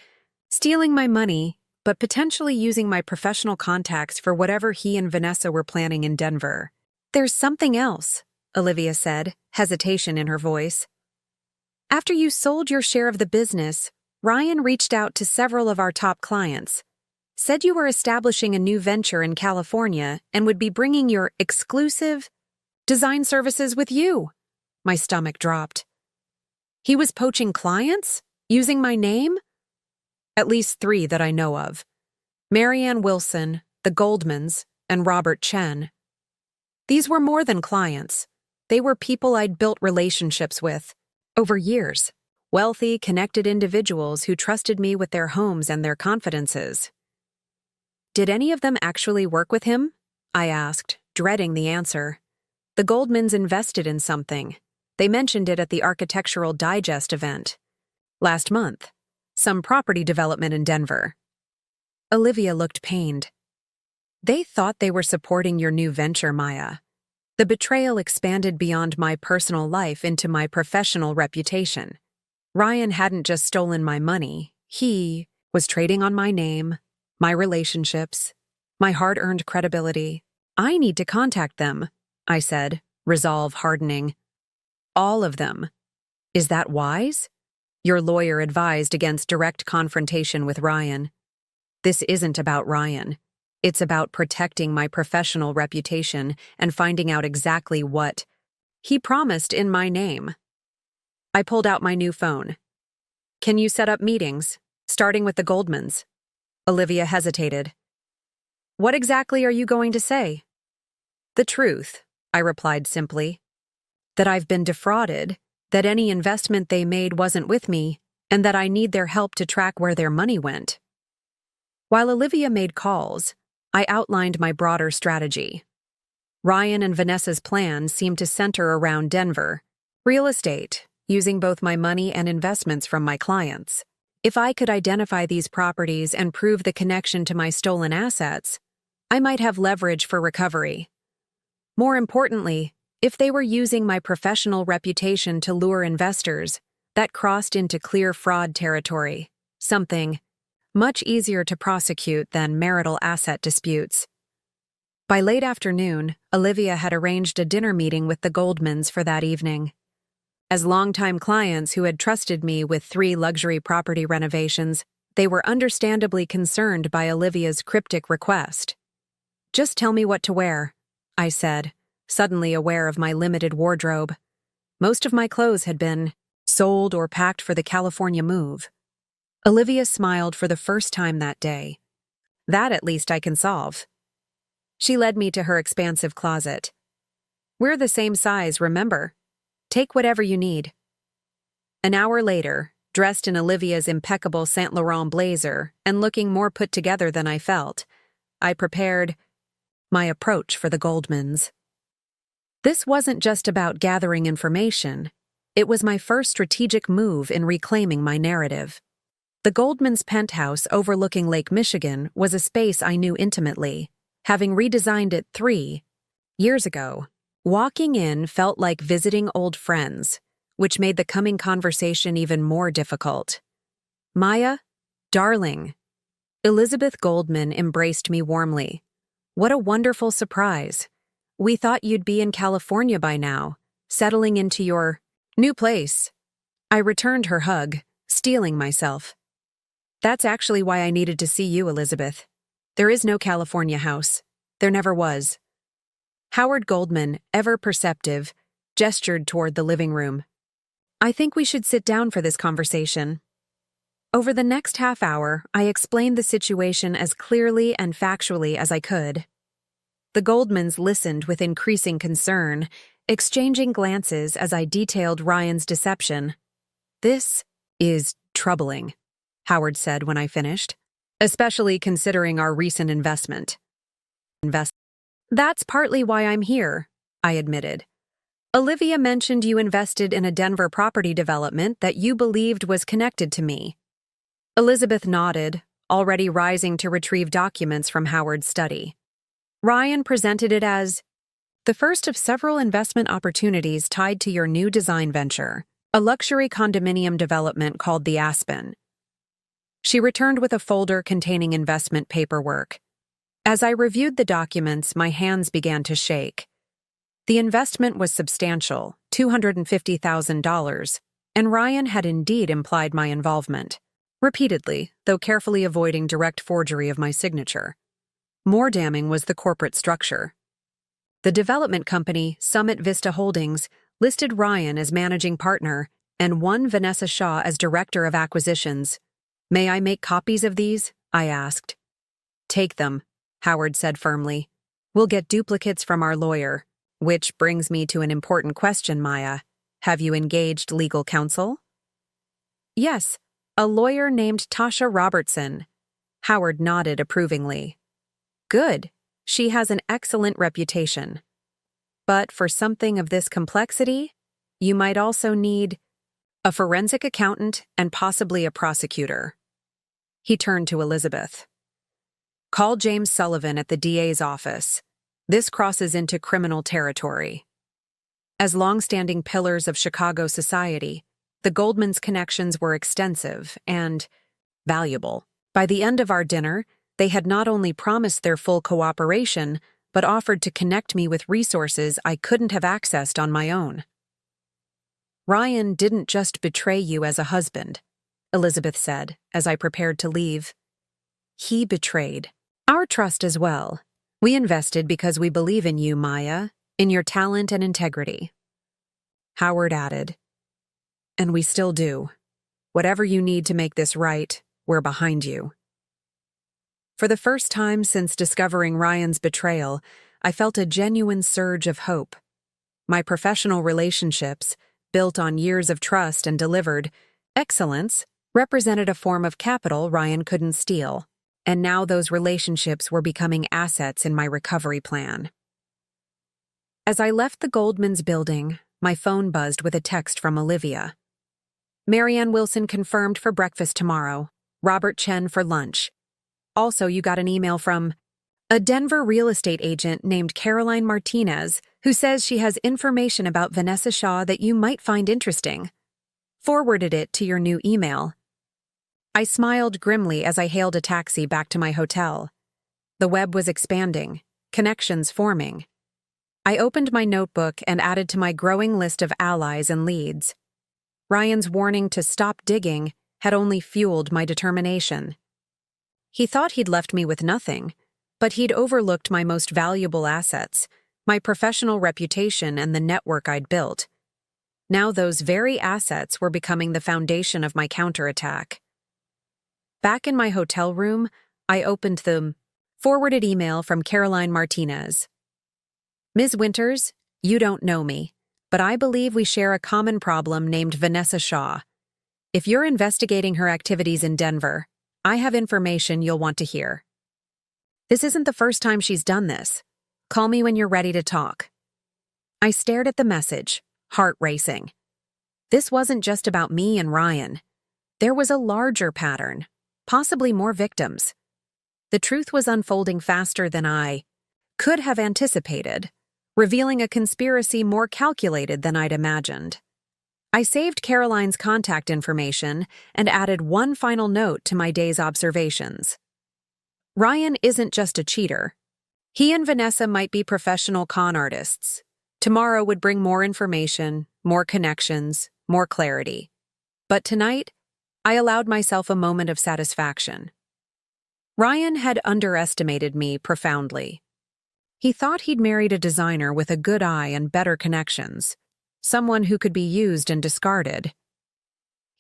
stealing my money, but potentially using my professional contacts for whatever he and Vanessa were planning in Denver. "There's something else," Olivia said, hesitation in her voice. "After you sold your share of the business, Ryan reached out to several of our top clients. Said you were establishing a new venture in California and would be bringing your exclusive design services with you." My stomach dropped. "He was poaching clients? Using my name?" "At least 3 that I know of. Marianne Wilson, the Goldmans, and Robert Chen. These were more than clients. They were people I'd built relationships with over years. Wealthy, connected individuals who trusted me with their homes and their confidences." "Did any of them actually work with him?" I asked, dreading the answer. "The Goldmans invested in something. They mentioned it at the Architectural Digest event last month. Some property development in Denver." Olivia looked pained. "They thought they were supporting your new venture, Maya. The betrayal expanded beyond my personal life into my professional reputation. Ryan hadn't just stolen my money. He was trading on my name, my relationships, my hard-earned credibility. I need to contact them," I said, resolve hardening. "All of them. Is that wise?" "Your lawyer advised against direct confrontation with Ryan." "This isn't about Ryan. It's about protecting my professional reputation and finding out exactly what he promised in my name." I pulled out my new phone. "Can you set up meetings, starting with the Goldmans?" Olivia hesitated. "What exactly are you going to say?" "The truth," I replied simply. "That I've been defrauded, that any investment they made wasn't with me, and that I need their help to track where their money went." While Olivia made calls, I outlined my broader strategy. Ryan and Vanessa's plan seemed to center around Denver, real estate, using both my money and investments from my clients. If I could identify these properties and prove the connection to my stolen assets, I might have leverage for recovery. More importantly, if they were using my professional reputation to lure investors, that crossed into clear fraud territory, something much easier to prosecute than marital asset disputes. By late afternoon, Olivia had arranged a dinner meeting with the Goldmans for that evening. As longtime clients who had trusted me with 3 luxury property renovations, they were understandably concerned by Olivia's cryptic request. "Just tell me what to wear," I said, suddenly aware of my limited wardrobe. Most of my clothes had been sold or packed for the California move. Olivia smiled for the first time that day. "That at least I can solve." She led me to her expansive closet. "We're the same size, remember? Take whatever you need." An hour later, dressed in Olivia's impeccable Saint Laurent blazer and looking more put together than I felt, I prepared my approach for the Goldmans. This wasn't just about gathering information. It was my first strategic move in reclaiming my narrative. The Goldmans' penthouse overlooking Lake Michigan was a space I knew intimately, having redesigned it 3 years ago. Walking in felt like visiting old friends, which made the coming conversation even more difficult. "Maya, darling." Elizabeth Goldman embraced me warmly. "What a wonderful surprise. We thought you'd be in California by now, settling into your new place." I returned her hug, steeling myself. "That's actually why I needed to see you, Elizabeth. There is no California house. There never was." Howard Goldman, ever perceptive, gestured toward the living room. "I think we should sit down for this conversation." Over the next half hour, I explained the situation as clearly and factually as I could. The Goldmans listened with increasing concern, exchanging glances as I detailed Ryan's deception. "This is troubling," Howard said when I finished, "especially considering our recent investment." "That's partly why I'm here," I admitted. "Olivia mentioned you invested in a Denver property development that you believed was connected to me." Elizabeth nodded, already rising to retrieve documents from Howard's study. "Ryan presented it as the first of several investment opportunities tied to your new design venture. a luxury condominium development called the Aspen. She returned with a folder containing investment paperwork. As I reviewed the documents, my hands began to shake. The investment was substantial, $250,000, and Ryan had indeed implied my involvement, repeatedly, though carefully avoiding direct forgery of my signature. More damning was the corporate structure. The development company, Summit Vista Holdings, listed Ryan as managing partner and one Vanessa Shaw as director of acquisitions. "May I make copies of these?" I asked. "Take them," Howard said firmly. "We'll get duplicates from our lawyer." Which brings me to an important question, Maya. Have you engaged legal counsel? "Yes, a lawyer named Tasha Robertson." Howard nodded approvingly. "Good. She has an excellent reputation. But for something of this complexity, you might also need a forensic accountant and possibly a prosecutor." He turned to Elizabeth. "Call James Sullivan at the DA's office. This crosses into criminal territory." As long-standing pillars of Chicago society, the Goldmans' connections were extensive and valuable. By the end of our dinner, they had not only promised their full cooperation, but offered to connect me with resources I couldn't have accessed on my own. "Ryan didn't just betray you as a husband," Elizabeth said, as I prepared to leave. "He betrayed our trust as well. We invested because we believe in you, Maya, in your talent and integrity." Howard added, "And we still do. Whatever you need to make this right, we're behind you." For the first time since discovering Ryan's betrayal, I felt a genuine surge of hope. My professional relationships, built on years of trust and delivered excellence, represented a form of capital Ryan couldn't steal, and now those relationships were becoming assets in my recovery plan. As I left the Goldmans building, my phone buzzed with a text from Olivia. "Marianne Wilson confirmed for breakfast tomorrow. Robert Chen for lunch. Also, you got an email from a Denver real estate agent named Caroline Martinez, who says she has information about Vanessa Shaw that you might find interesting. Forwarded it to your new email." I smiled grimly as I hailed a taxi back to my hotel. The web was expanding, connections forming. I opened my notebook and added to my growing list of allies and leads. Ryan's warning to stop digging had only fueled my determination. He thought he'd left me with nothing, but he'd overlooked my most valuable assets, my professional reputation and the network I'd built. Now those very assets were becoming the foundation of my counterattack. Back in my hotel room, I opened the forwarded email from Caroline Martinez. "Ms. Winters, you don't know me, but I believe we share a common problem named Vanessa Shaw. If you're investigating her activities in Denver, I have information you'll want to hear. This isn't the first time she's done this. Call me when you're ready to talk." I stared at the message, heart racing. This wasn't just about me and Ryan. There was a larger pattern, possibly more victims. The truth was unfolding faster than I could have anticipated, revealing a conspiracy more calculated than I'd imagined. I saved Caroline's contact information and added one final note to my day's observations. Ryan isn't just a cheater. He and Vanessa might be professional con artists. Tomorrow would bring more information, more connections, more clarity. But tonight, I allowed myself a moment of satisfaction. Ryan had underestimated me profoundly. He thought he'd married a designer with a good eye and better connections, someone who could be used and discarded.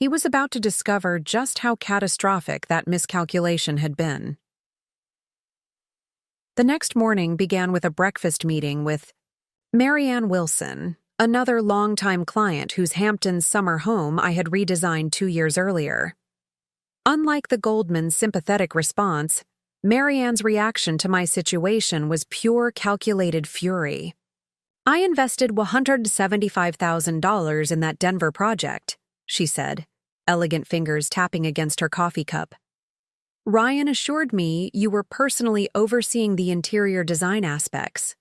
He was about to discover just how catastrophic that miscalculation had been. The next morning began with a breakfast meeting with Marianne Wilson, another longtime client whose Hampton summer home I had redesigned 2 years earlier. Unlike the Goldmans' sympathetic response, Marianne's reaction to my situation was pure calculated fury. "I invested $175,000 in that Denver project," she said, elegant fingers tapping against her coffee cup. "Ryan assured me you were personally overseeing the interior design aspects."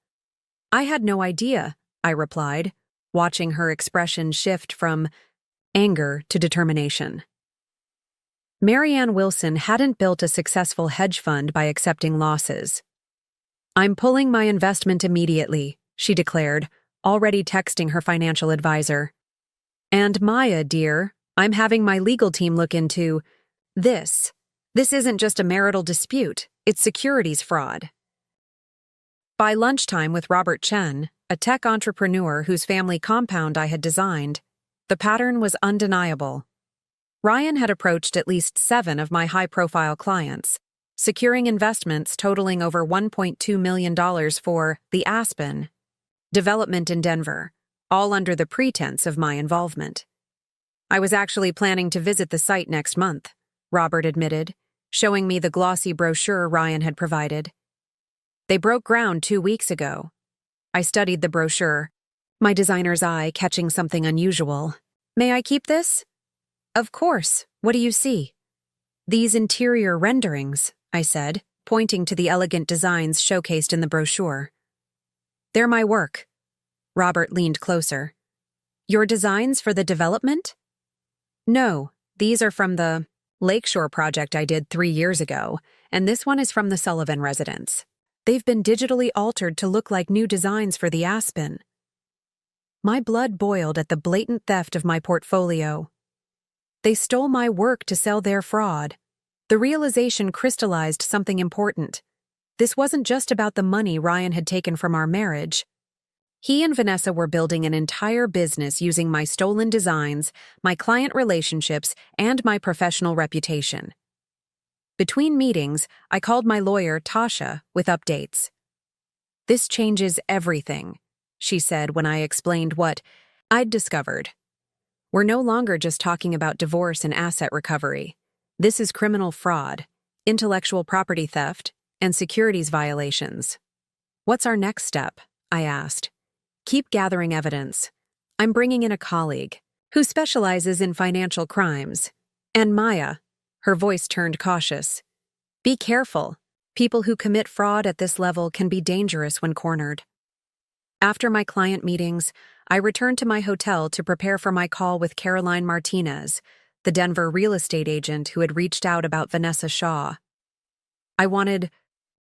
"I had no idea," I replied, watching her expression shift from anger to determination. Marianne Wilson hadn't built a successful hedge fund by accepting losses. "I'm pulling my investment immediately," she declared, already texting her financial advisor. "And Maya, dear, I'm having my legal team look into this. This isn't just a marital dispute, it's securities fraud." By lunchtime with Robert Chen, a tech entrepreneur whose family compound I had designed, the pattern was undeniable. Ryan had approached at least 7 of my high-profile clients, securing investments totaling over $1.2 million for the Aspen development in Denver, all under the pretense of my involvement. "I was actually planning to visit the site next month," Robert admitted, showing me the glossy brochure Ryan had provided. "They broke ground 2 weeks ago." I studied the brochure, my designer's eye catching something unusual. "May I keep this?" "Of course. What do you see?" "These interior renderings," I said, pointing to the elegant designs showcased in the brochure. "They're my work." Robert leaned closer. "Your designs for the development?" "No, these are from the Lakeshore project I did 3 years ago, and this one is from the Sullivan residence. They've been digitally altered to look like new designs for the Aspen." My blood boiled at the blatant theft of my portfolio. They stole my work to sell their fraud. The realization crystallized something important. This wasn't just about the money Ryan had taken from our marriage. He and Vanessa were building an entire business using my stolen designs, my client relationships, and my professional reputation. Between meetings, I called my lawyer, Tasha, with updates. "This changes everything," she said when I explained what I'd discovered. "We're no longer just talking about divorce and asset recovery. This is criminal fraud, intellectual property theft, and securities violations." "What's our next step?" I asked. "Keep gathering evidence. I'm bringing in a colleague who specializes in financial crimes. And Maya," her voice turned cautious, "be careful. People who commit fraud at this level can be dangerous when cornered." After my client meetings, I returned to my hotel to prepare for my call with Caroline Martinez, the Denver real estate agent who had reached out about Vanessa Shaw. I wanted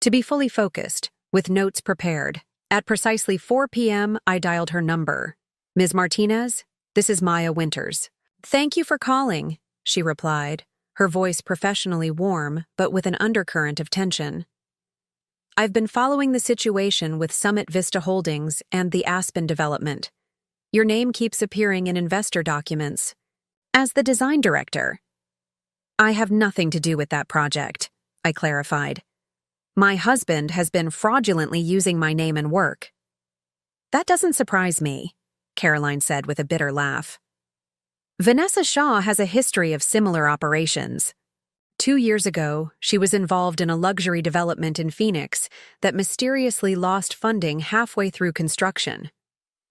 to be fully focused, with notes prepared. At precisely 4 p.m., I dialed her number. "Ms. Martinez, this is Maya Winters." "Thank you for calling," she replied, her voice professionally warm but with an undercurrent of tension. "I've been following the situation with Summit Vista Holdings and the Aspen development. Your name keeps appearing in investor documents. As the design director." "I have nothing to do with that project," I clarified. "My husband has been fraudulently using my name and work." "That doesn't surprise me," Caroline said with a bitter laugh. "Vanessa Shaw has a history of similar operations. 2 years ago, she was involved in a luxury development in Phoenix that mysteriously lost funding halfway through construction.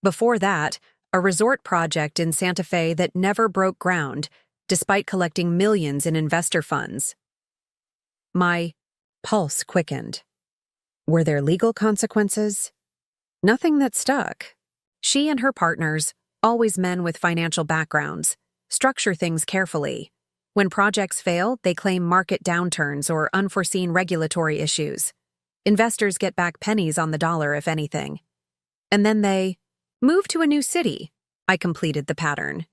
Before that, a resort project in Santa Fe that never broke ground, despite collecting millions in investor funds." My pulse quickened. Were there legal consequences? Nothing that stuck. She and her partners, always men with financial backgrounds, structure things carefully. When projects fail, they claim market downturns or unforeseen regulatory issues. Investors get back pennies on the dollar, if anything. And then they move to a new city. I completed the pattern.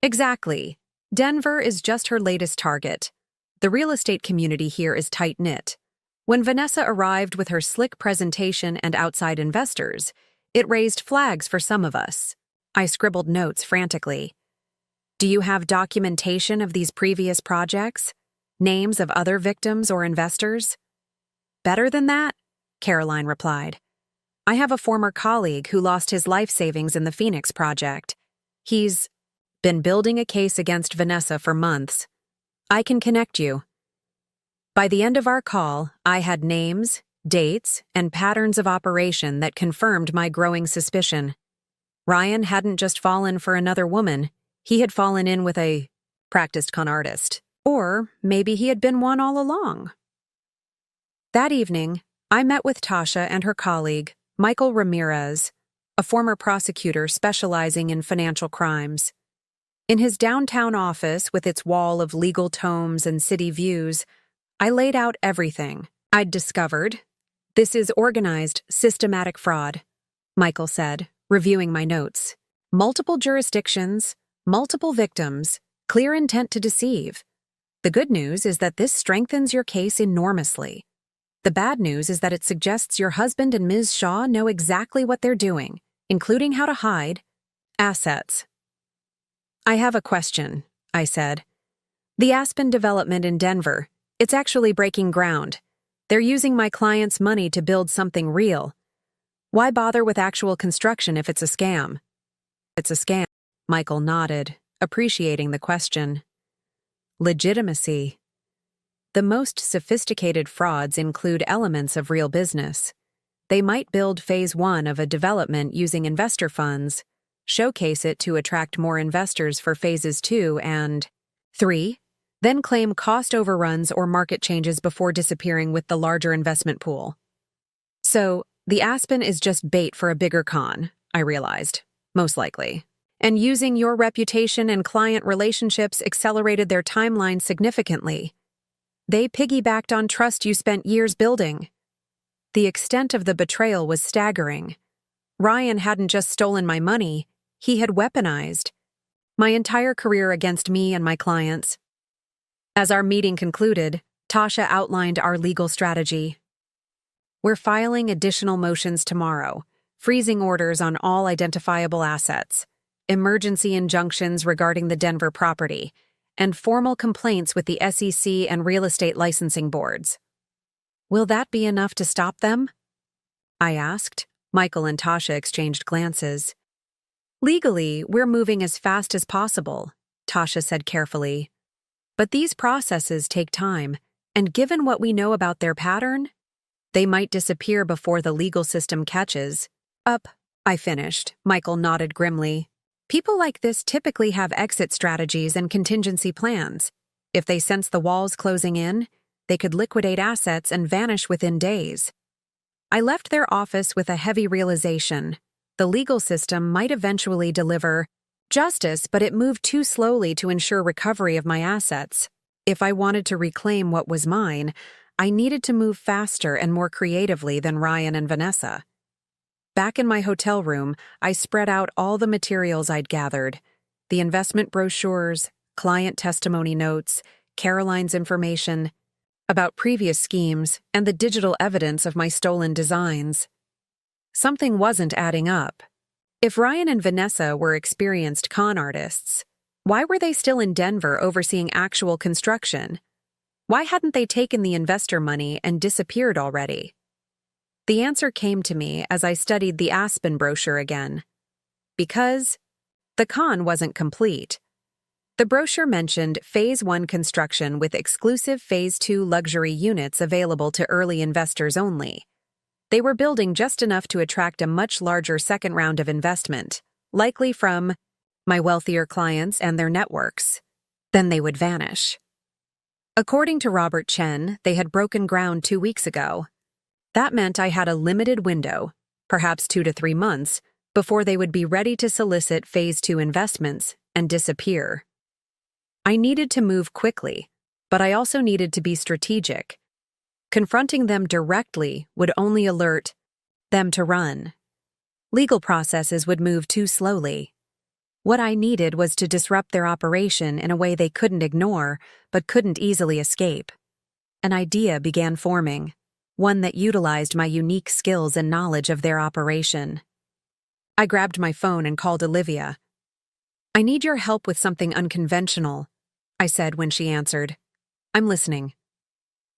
Exactly. Denver is just her latest target. The real estate community here is tight-knit. When Vanessa arrived with her slick presentation and outside investors, it raised flags for some of us. I scribbled notes frantically. "Do you have documentation of these previous projects? Names of other victims or investors?" "Better than that," Caroline replied. "I have a former colleague who lost his life savings in the Phoenix project. He's been building a case against Vanessa for months. I can connect you." By the end of our call, I had names, dates, and patterns of operation that confirmed my growing suspicion. Ryan hadn't just fallen for another woman, he had fallen in with a practiced con artist. Or maybe he had been one all along. That evening, I met with Tasha and her colleague, Michael Ramirez, a former prosecutor specializing in financial crimes. In his downtown office, with its wall of legal tomes and city views, I laid out everything I'd discovered. "This is organized, systematic fraud," Michael said, reviewing my notes. "Multiple jurisdictions, multiple victims, clear intent to deceive. The good news is that this strengthens your case enormously. The bad news is that it suggests your husband and Ms. Shaw know exactly what they're doing, including how to hide assets." "I have a question," I said. "The Aspen development in Denver, it's actually breaking ground. They're using my client's money to build something real. Why bother with actual construction if it's a scam?" "It's a scam," Michael nodded, appreciating the question. Legitimacy. The most sophisticated frauds include elements of real business. They might build phase 1 of a development using investor funds, showcase it to attract more investors for phases 2 and 3, then claim cost overruns or market changes before disappearing with the larger investment pool. So, the Aspen is just bait for a bigger con, I realized, most likely. And using your reputation and client relationships accelerated their timeline significantly. They piggybacked on trust you spent years building. The extent of the betrayal was staggering. Ryan hadn't just stolen my money, he had weaponized my entire career against me and my clients. As our meeting concluded, Tasha outlined our legal strategy. "We're filing additional motions tomorrow, freezing orders on all identifiable assets, emergency injunctions regarding the Denver property, and formal complaints with the SEC and real estate licensing boards." "Will that be enough to stop them?" I asked. Michael and Tasha exchanged glances. "Legally, we're moving as fast as possible," Tasha said carefully. "But these processes take time, and given what we know about their pattern, they might disappear before the legal system catches up." I finished. Michael nodded grimly. "People like this typically have exit strategies and contingency plans. If they sense the walls closing in, they could liquidate assets and vanish within days." I left their office with a heavy realization. The legal system might eventually deliver justice, but it moved too slowly to ensure recovery of my assets. If I wanted to reclaim what was mine, I needed to move faster and more creatively than Ryan and Vanessa. Back in my hotel room, I spread out all the materials I'd gathered: the investment brochures, client testimony notes, Caroline's information about previous schemes, and the digital evidence of my stolen designs. Something wasn't adding up. If Ryan and Vanessa were experienced con artists, why were they still in Denver overseeing actual construction? Why hadn't they taken the investor money and disappeared already? The answer came to me as I studied the Aspen brochure again. Because the con wasn't complete. The brochure mentioned Phase 1 construction with exclusive Phase 2 luxury units available to early investors only. They were building just enough to attract a much larger second round of investment, likely from my wealthier clients and their networks. Then they would vanish. According to Robert Chen, they had broken ground 2 weeks ago. That meant I had a limited window, perhaps 2 to 3 months, before they would be ready to solicit Phase 2 investments and disappear. I needed to move quickly, but I also needed to be strategic. Confronting them directly would only alert them to run. Legal processes would move too slowly. What I needed was to disrupt their operation in a way they couldn't ignore, but couldn't easily escape. An idea began forming, one that utilized my unique skills and knowledge of their operation. I grabbed my phone and called Olivia. "I need your help with something unconventional," I said when she answered. "I'm listening."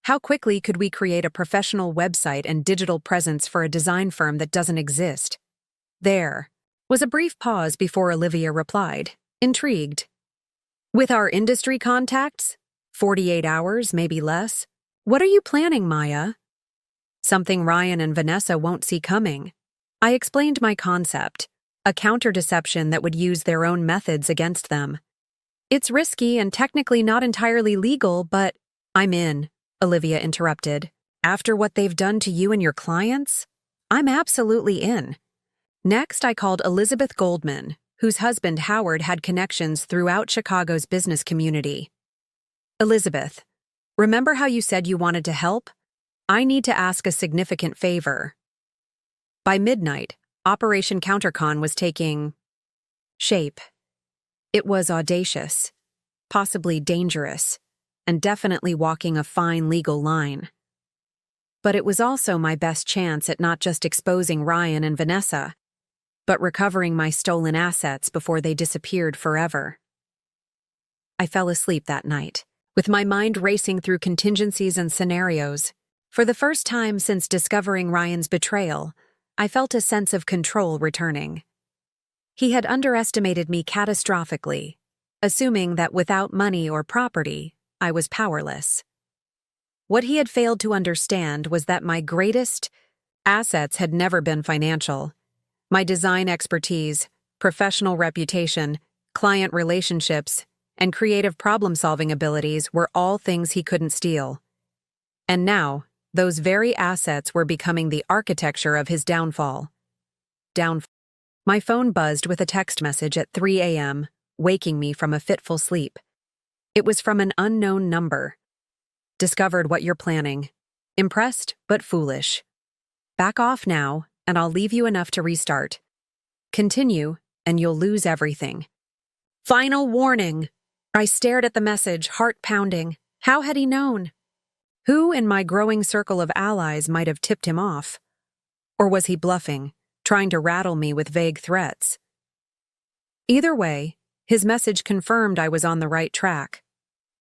"How quickly could we create a professional website and digital presence for a design firm that doesn't exist?" There was a brief pause before Olivia replied, intrigued. "With our industry contacts? 48 hours, maybe less. What are you planning, Maya?" "Something Ryan and Vanessa won't see coming." I explained my concept, a counter-deception that would use their own methods against them. "It's risky and technically not entirely legal, but—" "I'm in," Olivia interrupted. "After what they've done to you and your clients? I'm absolutely in." Next, I called Elizabeth Goldman, whose husband Howard had connections throughout Chicago's business community. Elizabeth, remember how you said you wanted to help? I need to ask a significant favor. By midnight, Operation Countercon was taking shape. It was audacious, possibly dangerous, and definitely walking a fine legal line. But it was also my best chance at not just exposing Ryan and Vanessa, but recovering my stolen assets before they disappeared forever. I fell asleep that night, with my mind racing through contingencies and scenarios. For the first time since discovering Ryan's betrayal, I felt a sense of control returning. He had underestimated me catastrophically, assuming that without money or property, I was powerless. What he had failed to understand was that my greatest assets had never been financial. My design expertise, professional reputation, client relationships, and creative problem-solving abilities were all things he couldn't steal. And now, those very assets were becoming the architecture of his downfall. My phone buzzed with a text message at 3 a.m., waking me from a fitful sleep. It was from an unknown number. Discovered what you're planning. Impressed, but foolish. Back off now, and I'll leave you enough to restart. Continue, and you'll lose everything. Final warning! I stared at the message, heart pounding. How had he known? Who in my growing circle of allies might have tipped him off? Or was he bluffing, trying to rattle me with vague threats? Either way, his message confirmed I was on the right track.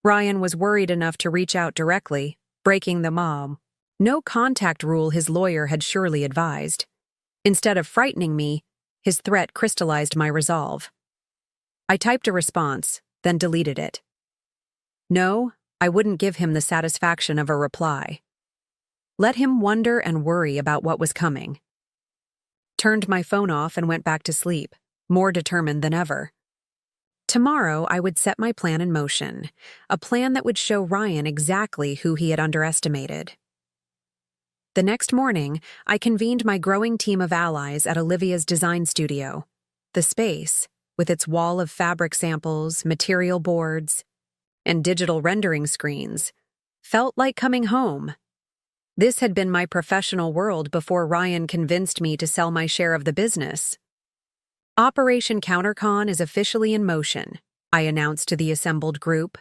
Ryan was worried enough to reach out directly, breaking the no contact rule his lawyer had surely advised. Instead of frightening me, his threat crystallized my resolve. I typed a response, then deleted it. No, I wouldn't give him the satisfaction of a reply. Let him wonder and worry about what was coming. Turned my phone off and went back to sleep, more determined than ever. Tomorrow, I would set my plan in motion, a plan that would show Ryan exactly who he had underestimated. The next morning, I convened my growing team of allies at Olivia's design studio. The space, with its wall of fabric samples, material boards, and digital rendering screens, felt like coming home. This had been my professional world before Ryan convinced me to sell my share of the business. Operation Countercon is officially in motion, I announced to the assembled group.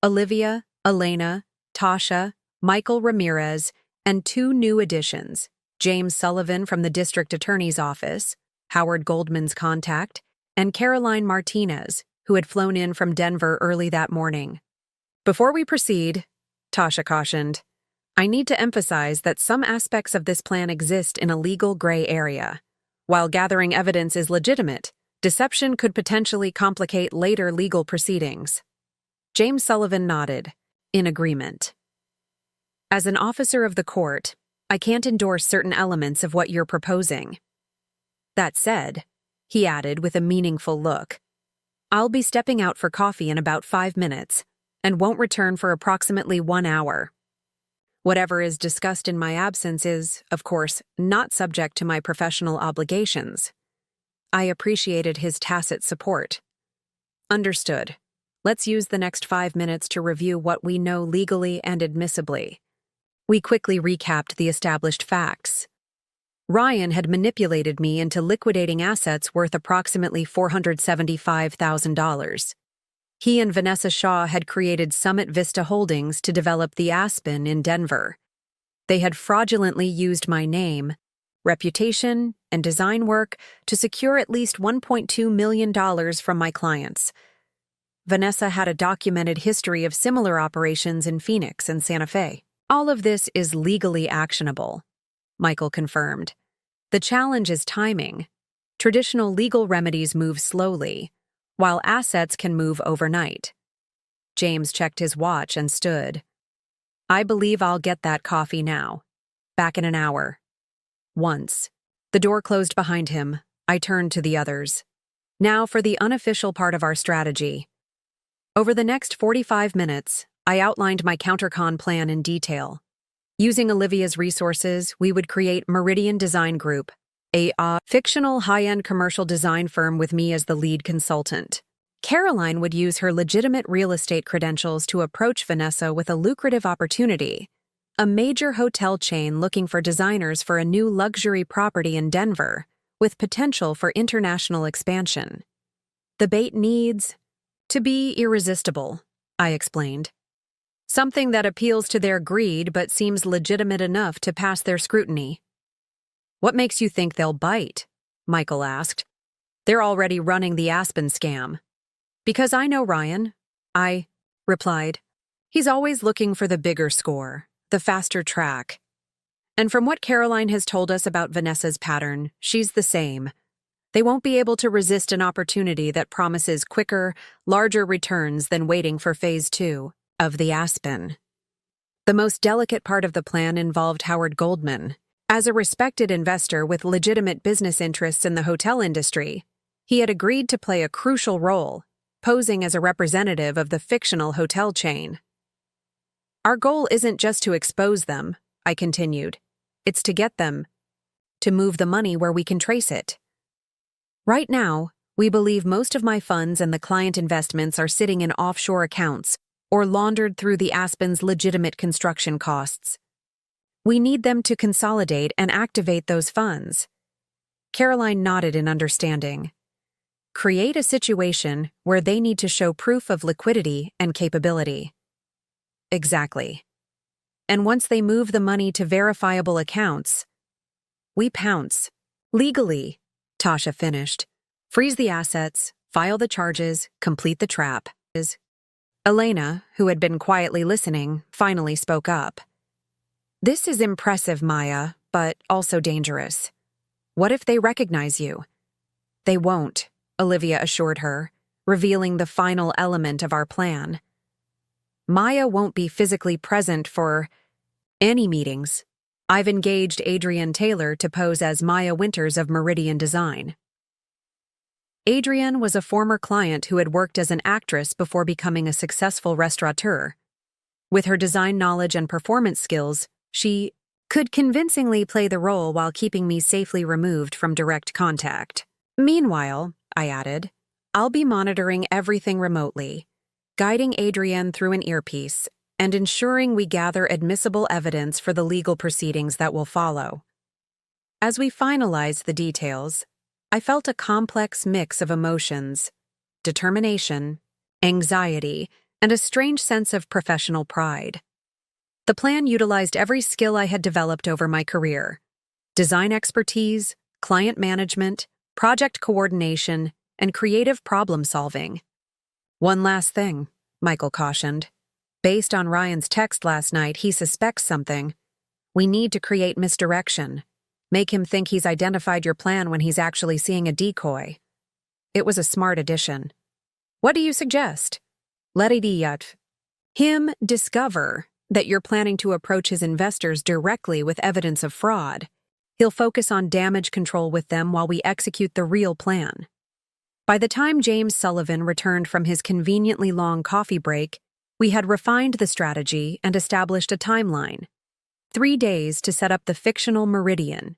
Olivia, Elena, Tasha, Michael Ramirez, and 2 new additions, James Sullivan from the District Attorney's Office, Howard Goldman's contact, and Caroline Martinez, who had flown in from Denver early that morning. Before we proceed, Tasha cautioned, I need to emphasize that some aspects of this plan exist in a legal gray area. While gathering evidence is legitimate, deception could potentially complicate later legal proceedings. James Sullivan nodded, in agreement. As an officer of the court, I can't endorse certain elements of what you're proposing. That said, he added with a meaningful look, I'll be stepping out for coffee in about 5 minutes, and won't return for approximately 1 hour. Whatever is discussed in my absence is, of course, not subject to my professional obligations. I appreciated his tacit support. Understood. Let's use the next 5 minutes to review what we know legally and admissibly. We quickly recapped the established facts. Ryan had manipulated me into liquidating assets worth approximately $475,000. He and Vanessa Shaw had created Summit Vista Holdings to develop the Aspen in Denver. They had fraudulently used my name, reputation, and design work to secure at least $1.2 million from my clients. Vanessa had a documented history of similar operations in Phoenix and Santa Fe. All of this is legally actionable, Michael confirmed. The challenge is timing. Traditional legal remedies move slowly, while assets can move overnight. James checked his watch and stood. I believe I'll get that coffee now. Back in an hour. Once the door closed behind him, I turned to the others. Now for the unofficial part of our strategy. Over the next 45 minutes, I outlined my countercon plan in detail. Using Olivia's resources, we would create Meridian Design Group, a fictional high-end commercial design firm with me as the lead consultant. Caroline would use her legitimate real estate credentials to approach Vanessa with a lucrative opportunity, a major hotel chain looking for designers for a new luxury property in Denver, with potential for international expansion. The bait needs to be irresistible, I explained. Something that appeals to their greed but seems legitimate enough to pass their scrutiny. What makes you think they'll bite? Michael asked. They're already running the Aspen scam. Because I know Ryan, I replied. He's always looking for the bigger score, the faster track. And from what Caroline has told us about Vanessa's pattern, she's the same. They won't be able to resist an opportunity that promises quicker, larger returns than waiting for Phase 2 of the Aspen. The most delicate part of the plan involved Howard Goldman. As a respected investor with legitimate business interests in the hotel industry, he had agreed to play a crucial role, posing as a representative of the fictional hotel chain. Our goal isn't just to expose them, I continued. It's to get them to move the money where we can trace it. Right now, we believe most of my funds and the client investments are sitting in offshore accounts or laundered through the Aspen's legitimate construction costs. We need them to consolidate and activate those funds. Caroline nodded in understanding. Create a situation where they need to show proof of liquidity and capability. Exactly. And once they move the money to verifiable accounts, we pounce. Legally, Tasha finished. Freeze the assets, file the charges, complete the trap. Elena, who had been quietly listening, finally spoke up. This is impressive, Maya, but also dangerous. What if they recognize you? They won't, Olivia assured her, revealing the final element of our plan. Maya won't be physically present for any meetings. I've engaged Adrienne Taylor to pose as Maya Winters of Meridian Design. Adrienne was a former client who had worked as an actress before becoming a successful restaurateur. With her design knowledge and performance skills, she could convincingly play the role while keeping me safely removed from direct contact. Meanwhile, I added, I'll be monitoring everything remotely, guiding Adrienne through an earpiece, and ensuring we gather admissible evidence for the legal proceedings that will follow. As we finalized the details, I felt a complex mix of emotions, determination, anxiety, and a strange sense of professional pride. The plan utilized every skill I had developed over my career: design expertise, client management, project coordination, and creative problem-solving. One last thing, Michael cautioned. Based on Ryan's text last night, he suspects something. We need to create misdirection. Make him think he's identified your plan when he's actually seeing a decoy. It was a smart addition. What do you suggest? Let him discover that you're planning to approach his investors directly with evidence of fraud. He'll focus on damage control with them while we execute the real plan. By the time James Sullivan returned from his conveniently long coffee break, we had refined the strategy and established a timeline. 3 days to set up the fictional Meridian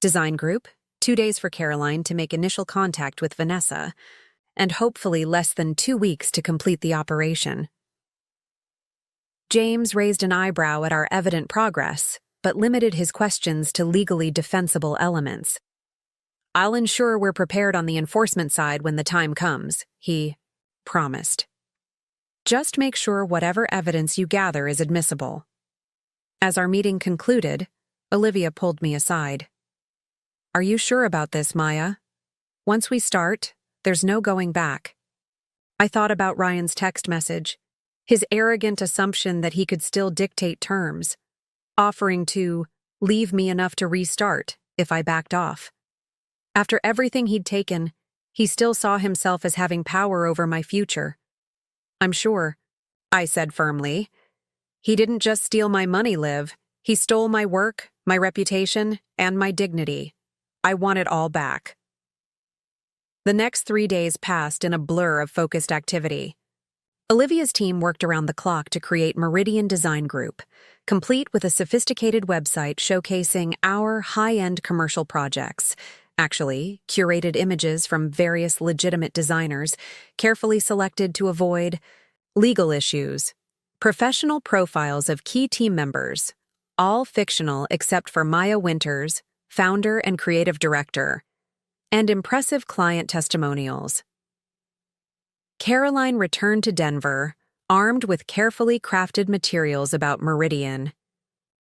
Design Group, 2 days for Caroline to make initial contact with Vanessa, and hopefully less than 2 weeks to complete the operation. James raised an eyebrow at our evident progress, but limited his questions to legally defensible elements. I'll ensure we're prepared on the enforcement side when the time comes, he promised. Just make sure whatever evidence you gather is admissible. As our meeting concluded, Olivia pulled me aside. Are you sure about this, Maya? Once we start, there's no going back. I thought about Ryan's text message, his arrogant assumption that he could still dictate terms, offering to leave me enough to restart if I backed off. After everything he'd taken, he still saw himself as having power over my future. I'm sure, I said firmly. He didn't just steal my money, Liv. He stole my work, my reputation, and my dignity. I want it all back. The next 3 days passed in a blur of focused activity. Olivia's team worked around the clock to create Meridian Design Group, complete with a sophisticated website showcasing our high-end commercial projects. Actually, curated images from various legitimate designers, carefully selected to avoid legal issues. Professional profiles of key team members, all fictional except for Maya Winters, founder and creative director, and impressive client testimonials. Caroline returned to Denver, armed with carefully crafted materials about Meridian,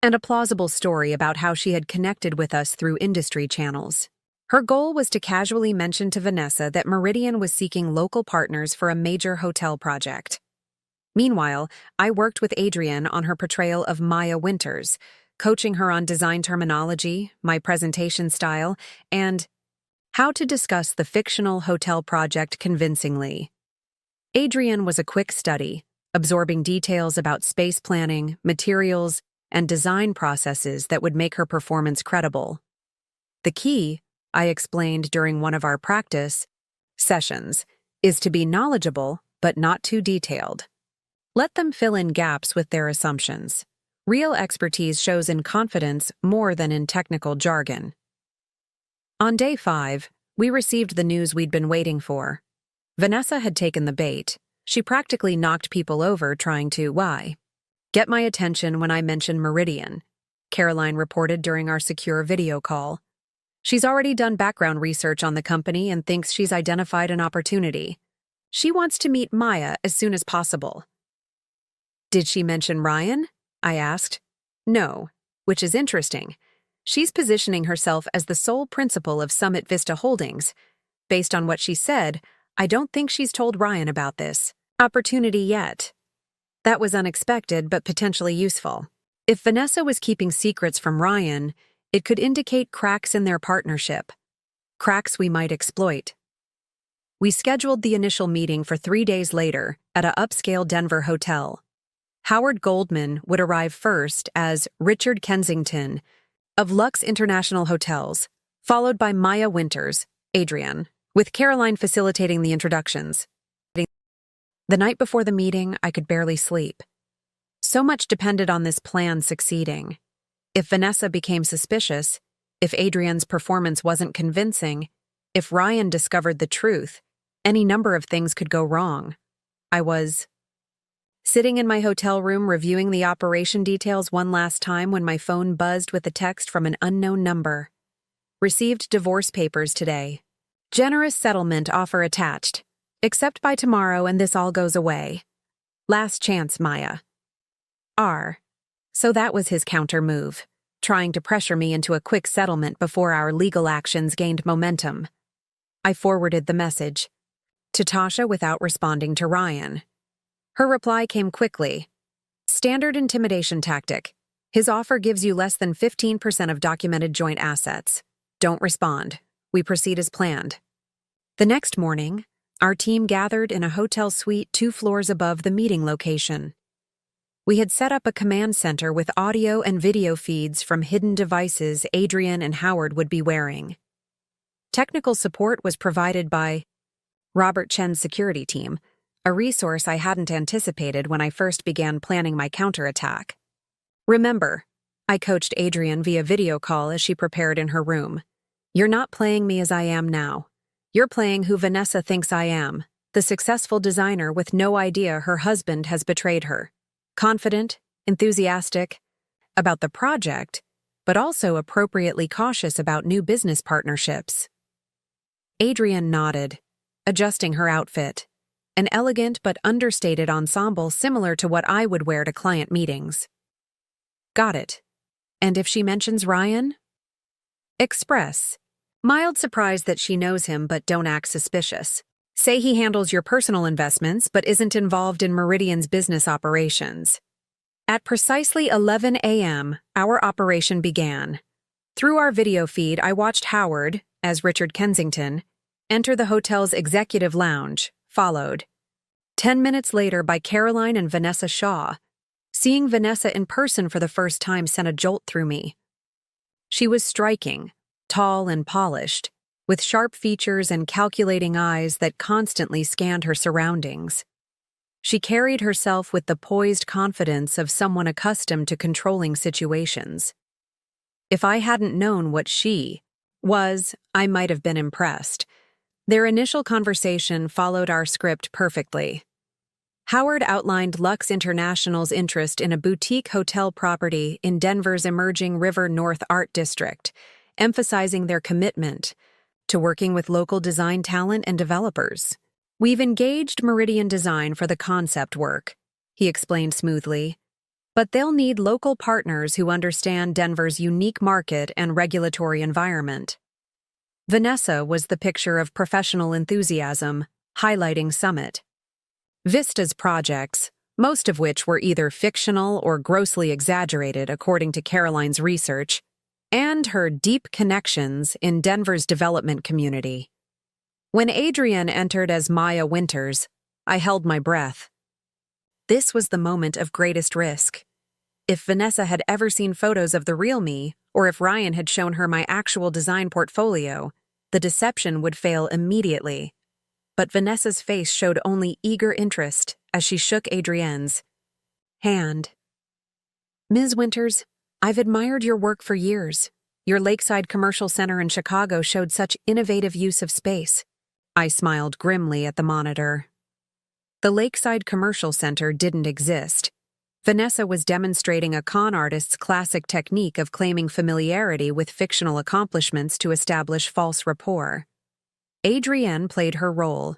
and a plausible story about how she had connected with us through industry channels. Her goal was to casually mention to Vanessa that Meridian was seeking local partners for a major hotel project. Meanwhile, I worked with Adrienne on her portrayal of Maya Winters, coaching her on design terminology, my presentation style, and how to discuss the fictional hotel project convincingly. Adrienne was a quick study, absorbing details about space planning, materials, and design processes that would make her performance credible. The key, I explained during one of our practice sessions, is to be knowledgeable but not too detailed. Let them fill in gaps with their assumptions. Real expertise shows in confidence more than in technical jargon. On day 5, we received the news we'd been waiting for. Vanessa had taken the bait. She practically knocked people over trying to, get my attention when I mentioned Meridian, Caroline reported during our secure video call. She's already done background research on the company and thinks she's identified an opportunity. She wants to meet Maya as soon as possible. Did she mention Ryan? I asked. No, which is interesting. She's positioning herself as the sole principal of Summit Vista Holdings. Based on what she said, I don't think she's told Ryan about this opportunity yet. That was unexpected but potentially useful. If Vanessa was keeping secrets from Ryan, it could indicate cracks in their partnership. Cracks we might exploit. We scheduled the initial meeting for 3 days later at a upscale Denver hotel. Howard Goldman would arrive first as Richard Kensington of Lux International Hotels, followed by Maya Winters, Adrienne, with Caroline facilitating the introductions. The night before the meeting, I could barely sleep. So much depended on this plan succeeding. If Vanessa became suspicious, if Adrienne's performance wasn't convincing, if Ryan discovered the truth, any number of things could go wrong. I was sitting in my hotel room reviewing the operation details one last time when my phone buzzed with a text from an unknown number. Received divorce papers today. Generous settlement offer attached. Accept by tomorrow and this all goes away. Last chance, Maya. So that was his counter move, trying to pressure me into a quick settlement before our legal actions gained momentum. I forwarded the message to Tasha without responding to Ryan. Her reply came quickly. Standard intimidation tactic. His offer gives you less than 15% of documented joint assets. Don't respond. We proceed as planned. The next morning, our team gathered in a hotel suite 2 floors above the meeting location. We had set up a command center with audio and video feeds from hidden devices Adrienne and Howard would be wearing. Technical support was provided by Robert Chen's security team, a resource I hadn't anticipated when I first began planning my counterattack. Remember, I coached Adrienne via video call as she prepared in her room. You're not playing me as I am now. You're playing who Vanessa thinks I am, the successful designer with no idea her husband has betrayed her. Confident, enthusiastic about the project, but also appropriately cautious about new business partnerships. Adrienne nodded, adjusting her outfit. An elegant but understated ensemble similar to what I would wear to client meetings. Got it. And if she mentions Ryan? Express. Mild surprise that she knows him but don't act suspicious. Say he handles your personal investments but isn't involved in Meridian's business operations. At precisely 11 a.m., our operation began. Through our video feed, I watched Howard, as Richard Kensington, enter the hotel's executive lounge, followed 10 minutes later by Caroline and Vanessa Shaw. Seeing Vanessa in person for the first time sent a jolt through me. She was striking, tall and polished, with sharp features and calculating eyes that constantly scanned her surroundings. She carried herself with the poised confidence of someone accustomed to controlling situations. If I hadn't known what she was, I might have been impressed. Their initial conversation followed our script perfectly. Howard outlined Lux International's interest in a boutique hotel property in Denver's emerging River North Art District, emphasizing their commitment to working with local design talent and developers. "We've engaged Meridian Design for the concept work," he explained smoothly, "but they'll need local partners who understand Denver's unique market and regulatory environment." Vanessa was the picture of professional enthusiasm, highlighting Summit. Vista's projects, most of which were either fictional or grossly exaggerated according to Caroline's research, and her deep connections in Denver's development community. When Adrienne entered as Maya Winters, I held my breath. This was the moment of greatest risk. If Vanessa had ever seen photos of the real me, or if Ryan had shown her my actual design portfolio, the deception would fail immediately. But Vanessa's face showed only eager interest as she shook Adrienne's hand. "Ms. Winters, I've admired your work for years. Your Lakeside Commercial Center in Chicago showed such innovative use of space." I smiled grimly at the monitor. The Lakeside Commercial Center didn't exist. Vanessa was demonstrating a con artist's classic technique of claiming familiarity with fictional accomplishments to establish false rapport. Adrienne played her role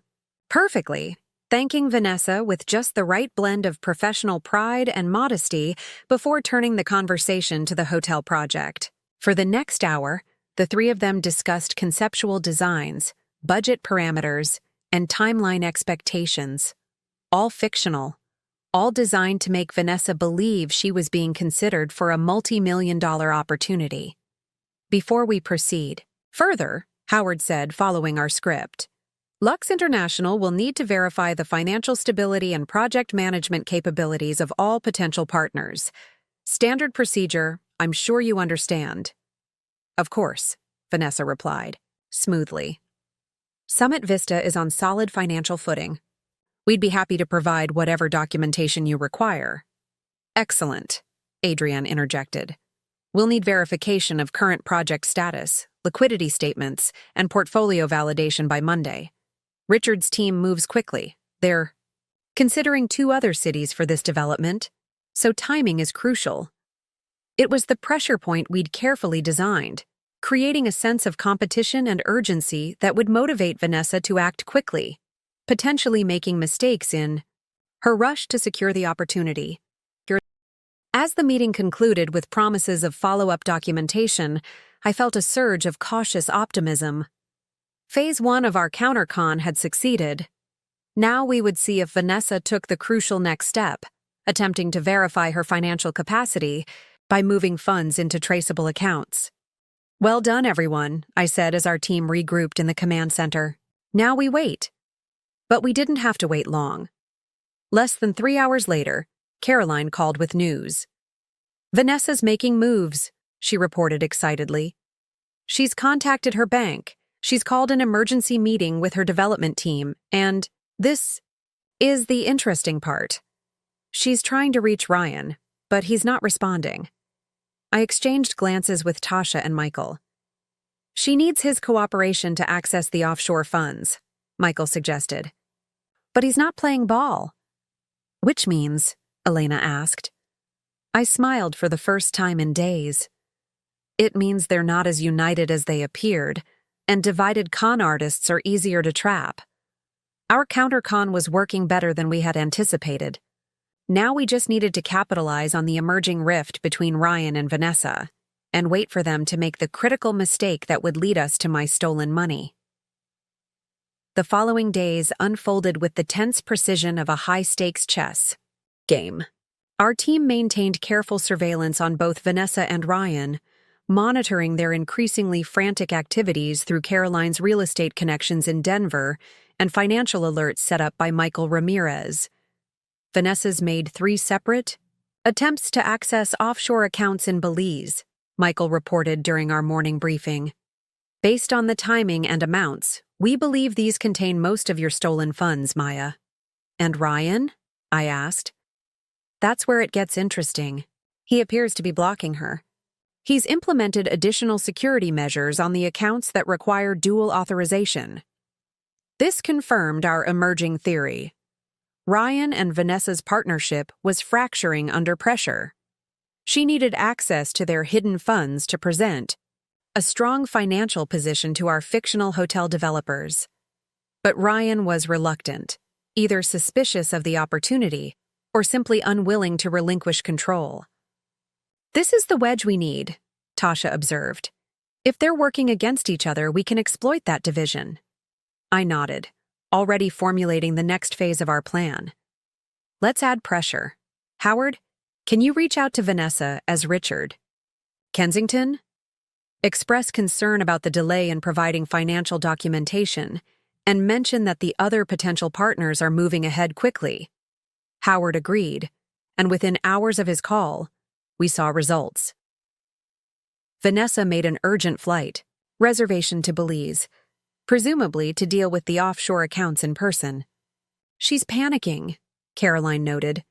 perfectly, thanking Vanessa with just the right blend of professional pride and modesty before turning the conversation to the hotel project. For the next hour, the three of them discussed conceptual designs, budget parameters, and timeline expectations. All fictional, all designed to make Vanessa believe she was being considered for a multi-million-dollar opportunity. "Before we proceed further," Howard said, following our script, "Lux International will need to verify the financial stability and project management capabilities of all potential partners. Standard procedure, I'm sure you understand." "Of course," Vanessa replied, smoothly. "Summit Vista is on solid financial footing. We'd be happy to provide whatever documentation you require." "Excellent," Adrienne interjected. "We'll need verification of current project status, liquidity statements, and portfolio validation by Monday. Richard's team moves quickly. They're considering 2 other cities for this development, so timing is crucial." It was the pressure point we'd carefully designed, creating a sense of competition and urgency that would motivate Vanessa to act quickly, potentially making mistakes in her rush to secure the opportunity. As the meeting concluded with promises of follow-up documentation, I felt a surge of cautious optimism. Phase 1 of our countercon had succeeded. Now we would see if Vanessa took the crucial next step, attempting to verify her financial capacity by moving funds into traceable accounts. "Well done, everyone," I said as our team regrouped in the command center. "Now we wait." But we didn't have to wait long. Less than 3 hours later, Caroline called with news. "Vanessa's making moves," she reported excitedly. "She's contacted her bank, she's called an emergency meeting with her development team, and this is the interesting part. She's trying to reach Ryan, but he's not responding." I exchanged glances with Tasha and Michael. "She needs his cooperation to access the offshore funds," Michael suggested. "But he's not playing ball." "Which means?" Elena asked. I smiled for the first time in days. "It means they're not as united as they appeared, and divided con artists are easier to trap. Our countercon was working better than we had anticipated. Now we just needed to capitalize on the emerging rift between Ryan and Vanessa, and wait for them to make the critical mistake that would lead us to my stolen money." The following days unfolded with the tense precision of a high-stakes chess game. Our team maintained careful surveillance on both Vanessa and Ryan, monitoring their increasingly frantic activities through Caroline's real estate connections in Denver and financial alerts set up by Michael Ramirez. Vanessa's made 3 separate attempts to access offshore accounts in Belize, Michael reported during our morning briefing. "Based on the timing and amounts, we believe these contain most of your stolen funds, Maya." "And Ryan?" I asked. That's where it gets interesting. He appears to be blocking her. He's implemented additional security measures on the accounts that require dual authorization. This confirmed our emerging theory. Ryan and Vanessa's partnership was fracturing under pressure. She needed access to their hidden funds to present a strong financial position to our fictional hotel developers. But Ryan was reluctant, either suspicious of the opportunity or simply unwilling to relinquish control. This is the wedge we need, Tasha observed. If they're working against each other, we can exploit that division. I nodded, already formulating the next phase of our plan. Let's add pressure. Howard, can you reach out to Vanessa as Richard? Kensington? Express concern about the delay in providing financial documentation and mention that the other potential partners are moving ahead quickly. Howard agreed, and within hours of his call, we saw results. Vanessa made an urgent flight, reservation to Belize, presumably to deal with the offshore accounts in person. She's panicking, Caroline noted.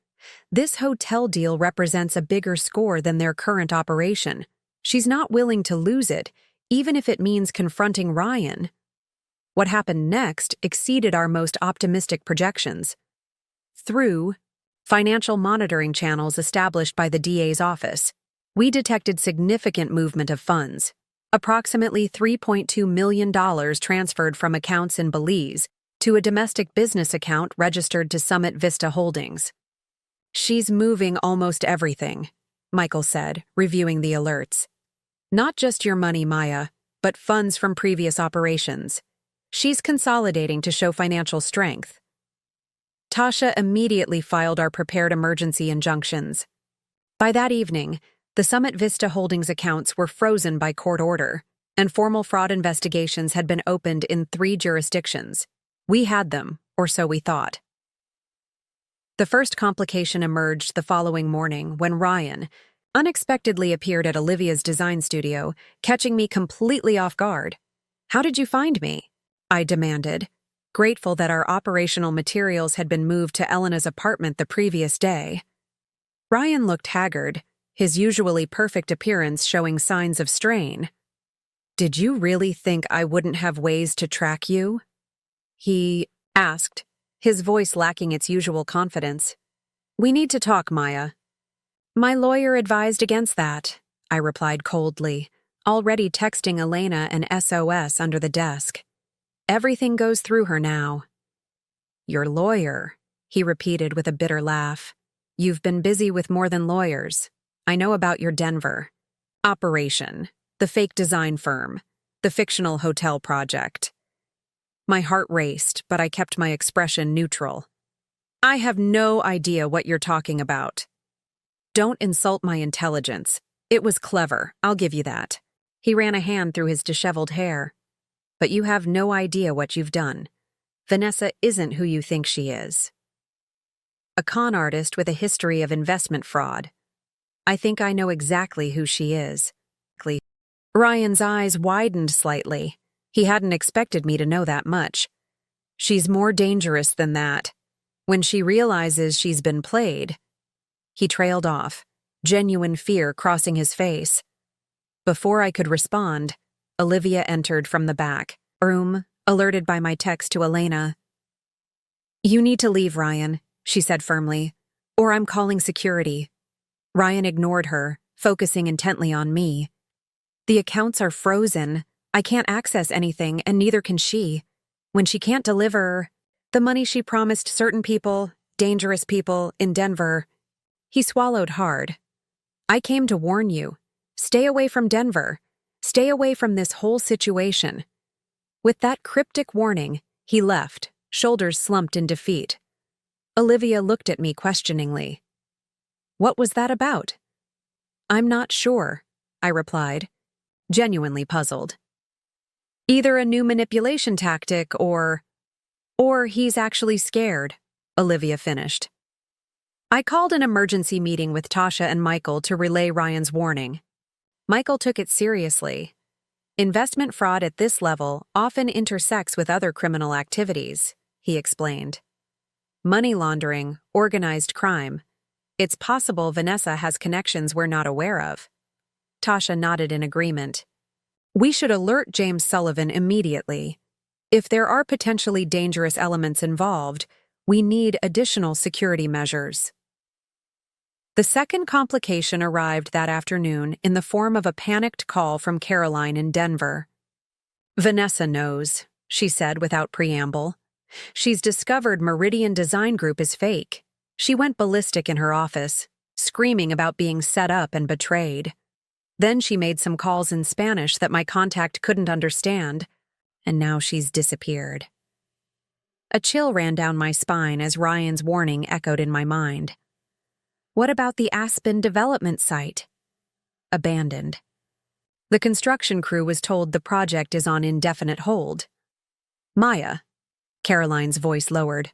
This hotel deal represents a bigger score than their current operation. She's not willing to lose it, even if it means confronting Ryan. What happened next exceeded our most optimistic projections. Through financial monitoring channels established by the DA's office, we detected significant movement of funds. Approximately $3.2 million transferred from accounts in Belize to a domestic business account registered to Summit Vista Holdings. She's moving almost everything, Michael said, reviewing the alerts. Not just your money, Maya, but funds from previous operations. She's consolidating to show financial strength. Tasha immediately filed our prepared emergency injunctions. By that evening, the Summit Vista Holdings accounts were frozen by court order, and formal fraud investigations had been opened in 3 jurisdictions. We had them, or so we thought. The first complication emerged the following morning when Ryan unexpectedly appeared at Olivia's design studio, catching me completely off guard. "How did you find me?" I demanded, grateful that our operational materials had been moved to Elena's apartment the previous day. Ryan looked haggard, his usually perfect appearance showing signs of strain. "Did you really think I wouldn't have ways to track you?" he asked, his voice lacking its usual confidence. "We need to talk, Maya." "My lawyer advised against that," I replied coldly, already texting Elena an SOS under the desk. "Everything goes through her now." "Your lawyer," he repeated with a bitter laugh. "You've been busy with more than lawyers. I know about your Denver operation, the fake design firm, the fictional hotel project." My heart raced, but I kept my expression neutral. "I have no idea what you're talking about." "Don't insult my intelligence. It was clever, I'll give you that." He ran a hand through his disheveled hair. "But you have no idea what you've done. Vanessa isn't who you think she is. A con artist with a history of investment fraud. I think I know exactly who she is." Ryan's eyes widened slightly. He hadn't expected me to know that much. "She's more dangerous than that. When she realizes she's been played." He trailed off, genuine fear crossing his face. Before I could respond, Olivia entered from the back room, alerted by my text to Elena. "You need to leave, Ryan," she said firmly, "or I'm calling security." Ryan ignored her, focusing intently on me. "The accounts are frozen. I can't access anything, and neither can she. When she can't deliver the money she promised certain people, dangerous people, in Denver." He swallowed hard. "I came to warn you. Stay away from Denver. Stay away from this whole situation." With that cryptic warning, he left, shoulders slumped in defeat. Olivia looked at me questioningly. "What was that about?" "I'm not sure," I replied, genuinely puzzled. "Either a new manipulation tactic or he's actually scared," Olivia finished. I called an emergency meeting with Tasha and Michael to relay Ryan's warning. Michael took it seriously. "Investment fraud at this level often intersects with other criminal activities," he explained. money laundering, organized crime. It's possible Vanessa has connections we're not aware of. Tasha nodded in agreement. We should alert James Sullivan immediately. If there are potentially dangerous elements involved, we need additional security measures. The second complication arrived that afternoon in the form of a panicked call from Caroline in Denver. Vanessa knows, she said without preamble. She's discovered Meridian Design Group is fake. She went ballistic in her office, screaming about being set up and betrayed. Then she made some calls in Spanish that my contact couldn't understand, and now she's disappeared. A chill ran down my spine as Ryan's warning echoed in my mind. What about the Aspen development site? Abandoned. The construction crew was told the project is on indefinite hold. Maya, Caroline's voice lowered.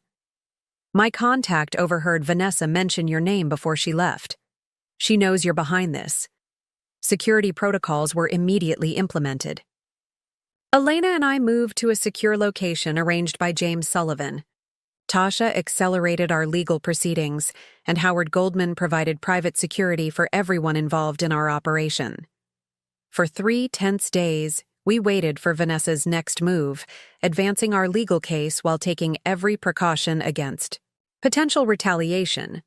My contact overheard Vanessa mention your name before she left. She knows you're behind this. Security protocols were immediately implemented. Elena and I moved to a secure location arranged by James Sullivan. Tasha accelerated our legal proceedings, and Howard Goldman provided private security for everyone involved in our operation. For 3 tense days, we waited for Vanessa's next move, advancing our legal case while taking every precaution against potential retaliation.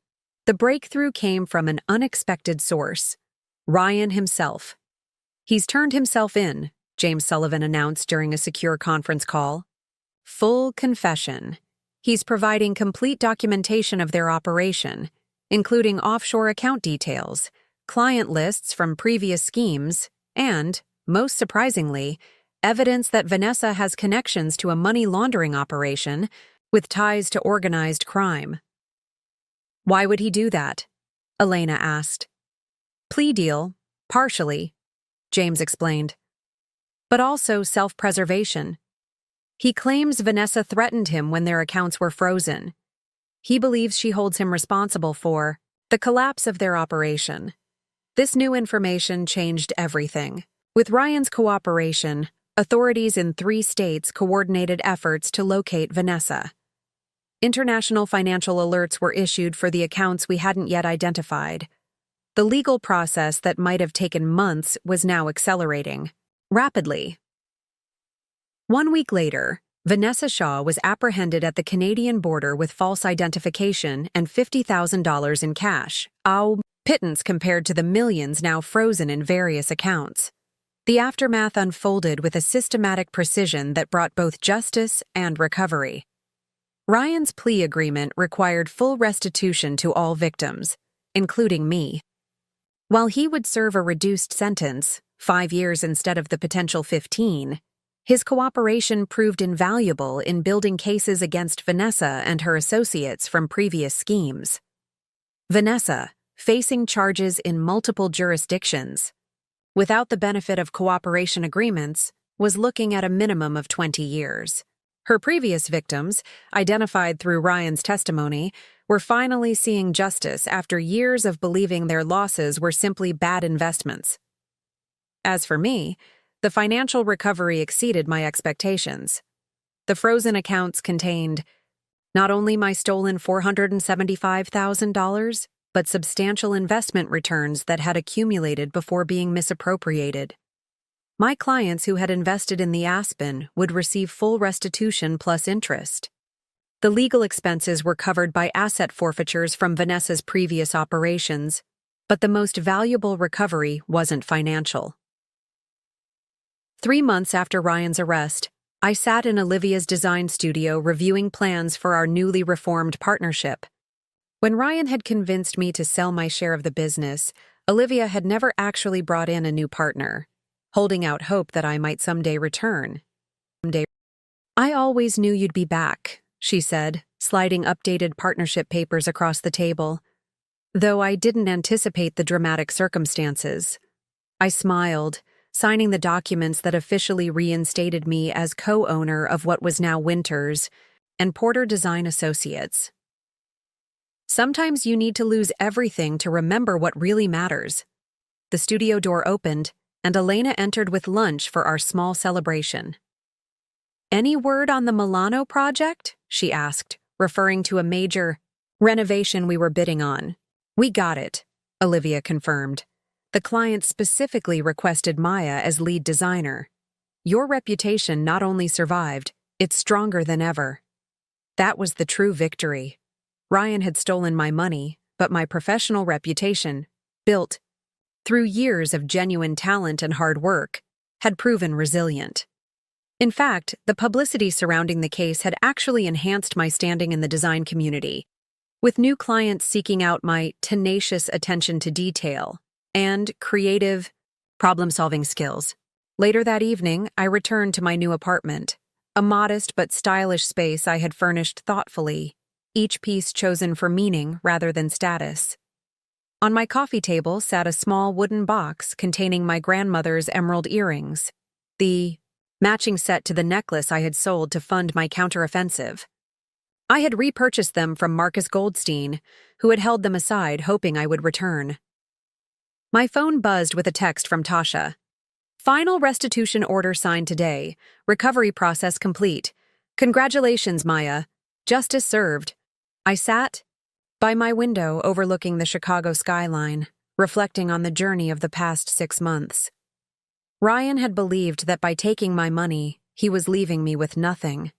The breakthrough came from an unexpected source: Ryan himself. He's turned himself in, James Sullivan announced during a secure conference call. Full confession. He's providing complete documentation of their operation, including offshore account details, client lists from previous schemes, and, most surprisingly, evidence that Vanessa has connections to a money laundering operation with ties to organized crime. Why would he do that? Elena asked. Plea deal, partially, James explained. But also self-preservation. He claims Vanessa threatened him when their accounts were frozen. He believes she holds him responsible for the collapse of their operation. This new information changed everything. With Ryan's cooperation, authorities in 3 states coordinated efforts to locate Vanessa. International financial alerts were issued for the accounts we hadn't yet identified. The legal process that might have taken months was now accelerating rapidly. 1 week later, Vanessa Shaw was apprehended at the Canadian border with false identification and $50,000 in cash, a pittance compared to the millions now frozen in various accounts. The aftermath unfolded with a systematic precision that brought both justice and recovery. Ryan's plea agreement required full restitution to all victims, including me. While he would serve a reduced sentence, 5 years instead of the potential 15, his cooperation proved invaluable in building cases against Vanessa and her associates from previous schemes. Vanessa, facing charges in multiple jurisdictions, without the benefit of cooperation agreements, was looking at a minimum of 20 years. Her previous victims, identified through Ryan's testimony, were finally seeing justice after years of believing their losses were simply bad investments. As for me, the financial recovery exceeded my expectations. The frozen accounts contained not only my stolen $475,000, but substantial investment returns that had accumulated before being misappropriated. My clients who had invested in the Aspen would receive full restitution plus interest. The legal expenses were covered by asset forfeitures from Vanessa's previous operations, but the most valuable recovery wasn't financial. 3 months after Ryan's arrest, I sat in Olivia's design studio reviewing plans for our newly reformed partnership. When Ryan had convinced me to sell my share of the business, Olivia had never actually brought in a new partner, holding out hope that I might someday return. I always knew you'd be back, she said, sliding updated partnership papers across the table, though I didn't anticipate the dramatic circumstances. I smiled, signing the documents that officially reinstated me as co-owner of what was now Winters and Porter Design Associates. Sometimes you need to lose everything to remember what really matters. The studio door opened, and Elena entered with lunch for our small celebration. Any word on the Milano project? She asked, referring to a major renovation we were bidding on. We got it, Olivia confirmed. The client specifically requested Maya as lead designer. Your reputation not only survived, it's stronger than ever. That was the true victory. Ryan had stolen my money, but my professional reputation, built through years of genuine talent and hard work, had proven resilient. In fact, the publicity surrounding the case had actually enhanced my standing in the design community, with new clients seeking out my tenacious attention to detail and creative problem-solving skills. Later that evening, I returned to my new apartment, a modest but stylish space I had furnished thoughtfully, each piece chosen for meaning rather than status. On my coffee table sat a small wooden box containing my grandmother's emerald earrings, the matching set to the necklace I had sold to fund my counteroffensive. I had repurchased them from Marcus Goldstein, who had held them aside, hoping I would return. My phone buzzed with a text from Tasha. Final restitution order signed today. Recovery process complete. Congratulations, Maya. Justice served. I sat by my window overlooking the Chicago skyline, reflecting on the journey of the past 6 months. Ryan had believed that by taking my money, he was leaving me with nothing.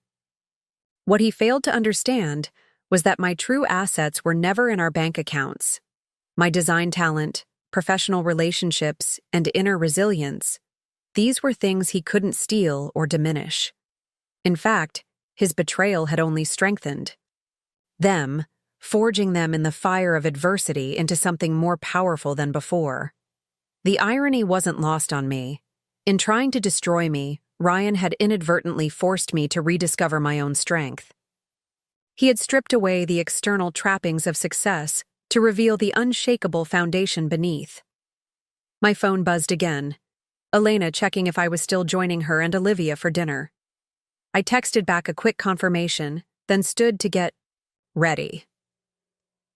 What he failed to understand was that my true assets were never in our bank accounts. My design talent, professional relationships, and inner resilience, these were things he couldn't steal or diminish. In fact, his betrayal had only strengthened them, forging them in the fire of adversity into something more powerful than before. The irony wasn't lost on me. In trying to destroy me, Ryan had inadvertently forced me to rediscover my own strength. He had stripped away the external trappings of success to reveal the unshakable foundation beneath. My phone buzzed again, Elena checking if I was still joining her and Olivia for dinner. I texted back a quick confirmation, then stood to get ready.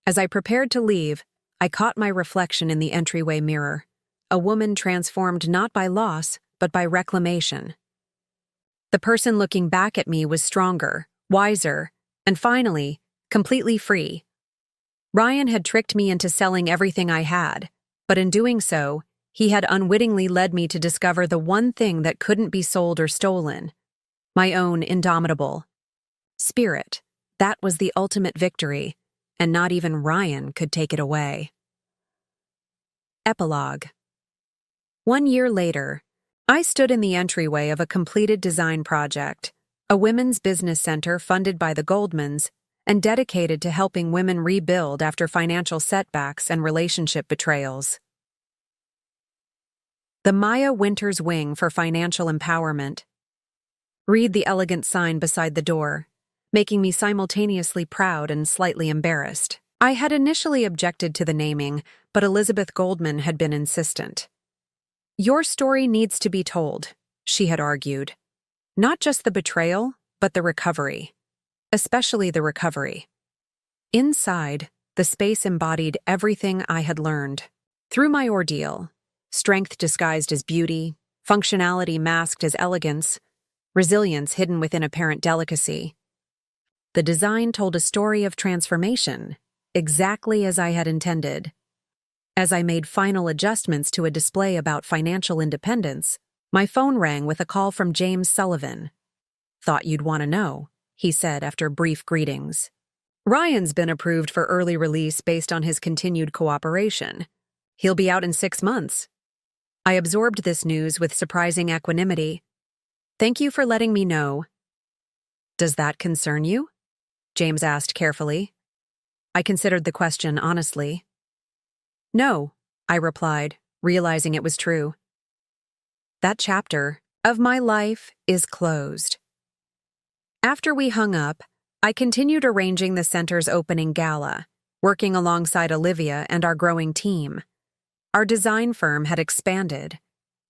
As I prepared to leave, I caught my reflection in the entryway mirror, a woman transformed not by loss, but by reclamation. The person looking back at me was stronger, wiser, and finally, completely free. Ryan had tricked me into selling everything I had, but in doing so, he had unwittingly led me to discover the one thing that couldn't be sold or stolen: my own indomitable spirit. That was the ultimate victory, and not even Ryan could take it away. Epilogue. 1 year later, I stood in the entryway of a completed design project, a women's business center funded by the Goldmans and dedicated to helping women rebuild after financial setbacks and relationship betrayals. The Maya Winters Wing for Financial Empowerment. Read the elegant sign beside the door, making me simultaneously proud and slightly embarrassed. I had initially objected to the naming, but Elizabeth Goldman had been insistent. Your story needs to be told, she had argued. Not just the betrayal, but the recovery. Especially the recovery. Inside, the space embodied everything I had learned. Through my ordeal, strength disguised as beauty, functionality masked as elegance, resilience hidden within apparent delicacy. The design told a story of transformation, exactly as I had intended. As I made final adjustments to a display about financial independence, my phone rang with a call from James Sullivan. Thought you'd want to know, he said after brief greetings. Ryan's been approved for early release based on his continued cooperation. He'll be out in 6 months. I absorbed this news with surprising equanimity. Thank you for letting me know. Does that concern you? James asked carefully. I considered the question honestly. No, I replied, realizing it was true. That chapter of my life is closed. After we hung up, I continued arranging the center's opening gala, working alongside Olivia and our growing team. Our design firm had expanded,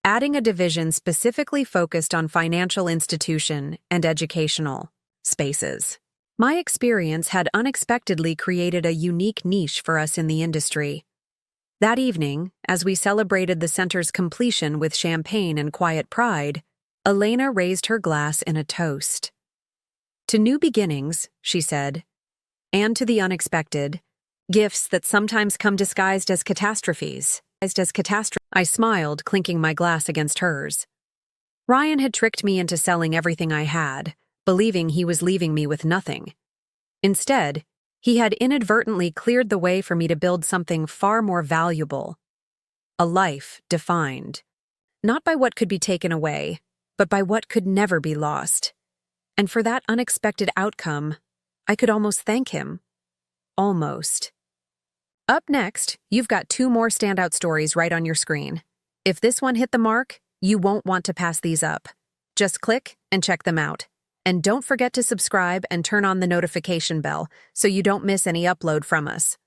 adding a division specifically focused on financial institution and educational spaces. My experience had unexpectedly created a unique niche for us in the industry. That evening, as we celebrated the center's completion with champagne and quiet pride, Elena raised her glass in a toast. To new beginnings, she said, and to the unexpected, gifts that sometimes come disguised as catastrophes. I smiled, clinking my glass against hers. Ryan had tricked me into selling everything I had, believing he was leaving me with nothing. Instead, he had inadvertently cleared the way for me to build something far more valuable. A life defined, not by what could be taken away, but by what could never be lost. And for that unexpected outcome, I could almost thank him. Almost. Up next, you've got 2 more standout stories right on your screen. If this one hit the mark, you won't want to pass these up. Just click and check them out. And don't forget to subscribe and turn on the notification bell so you don't miss any upload from us.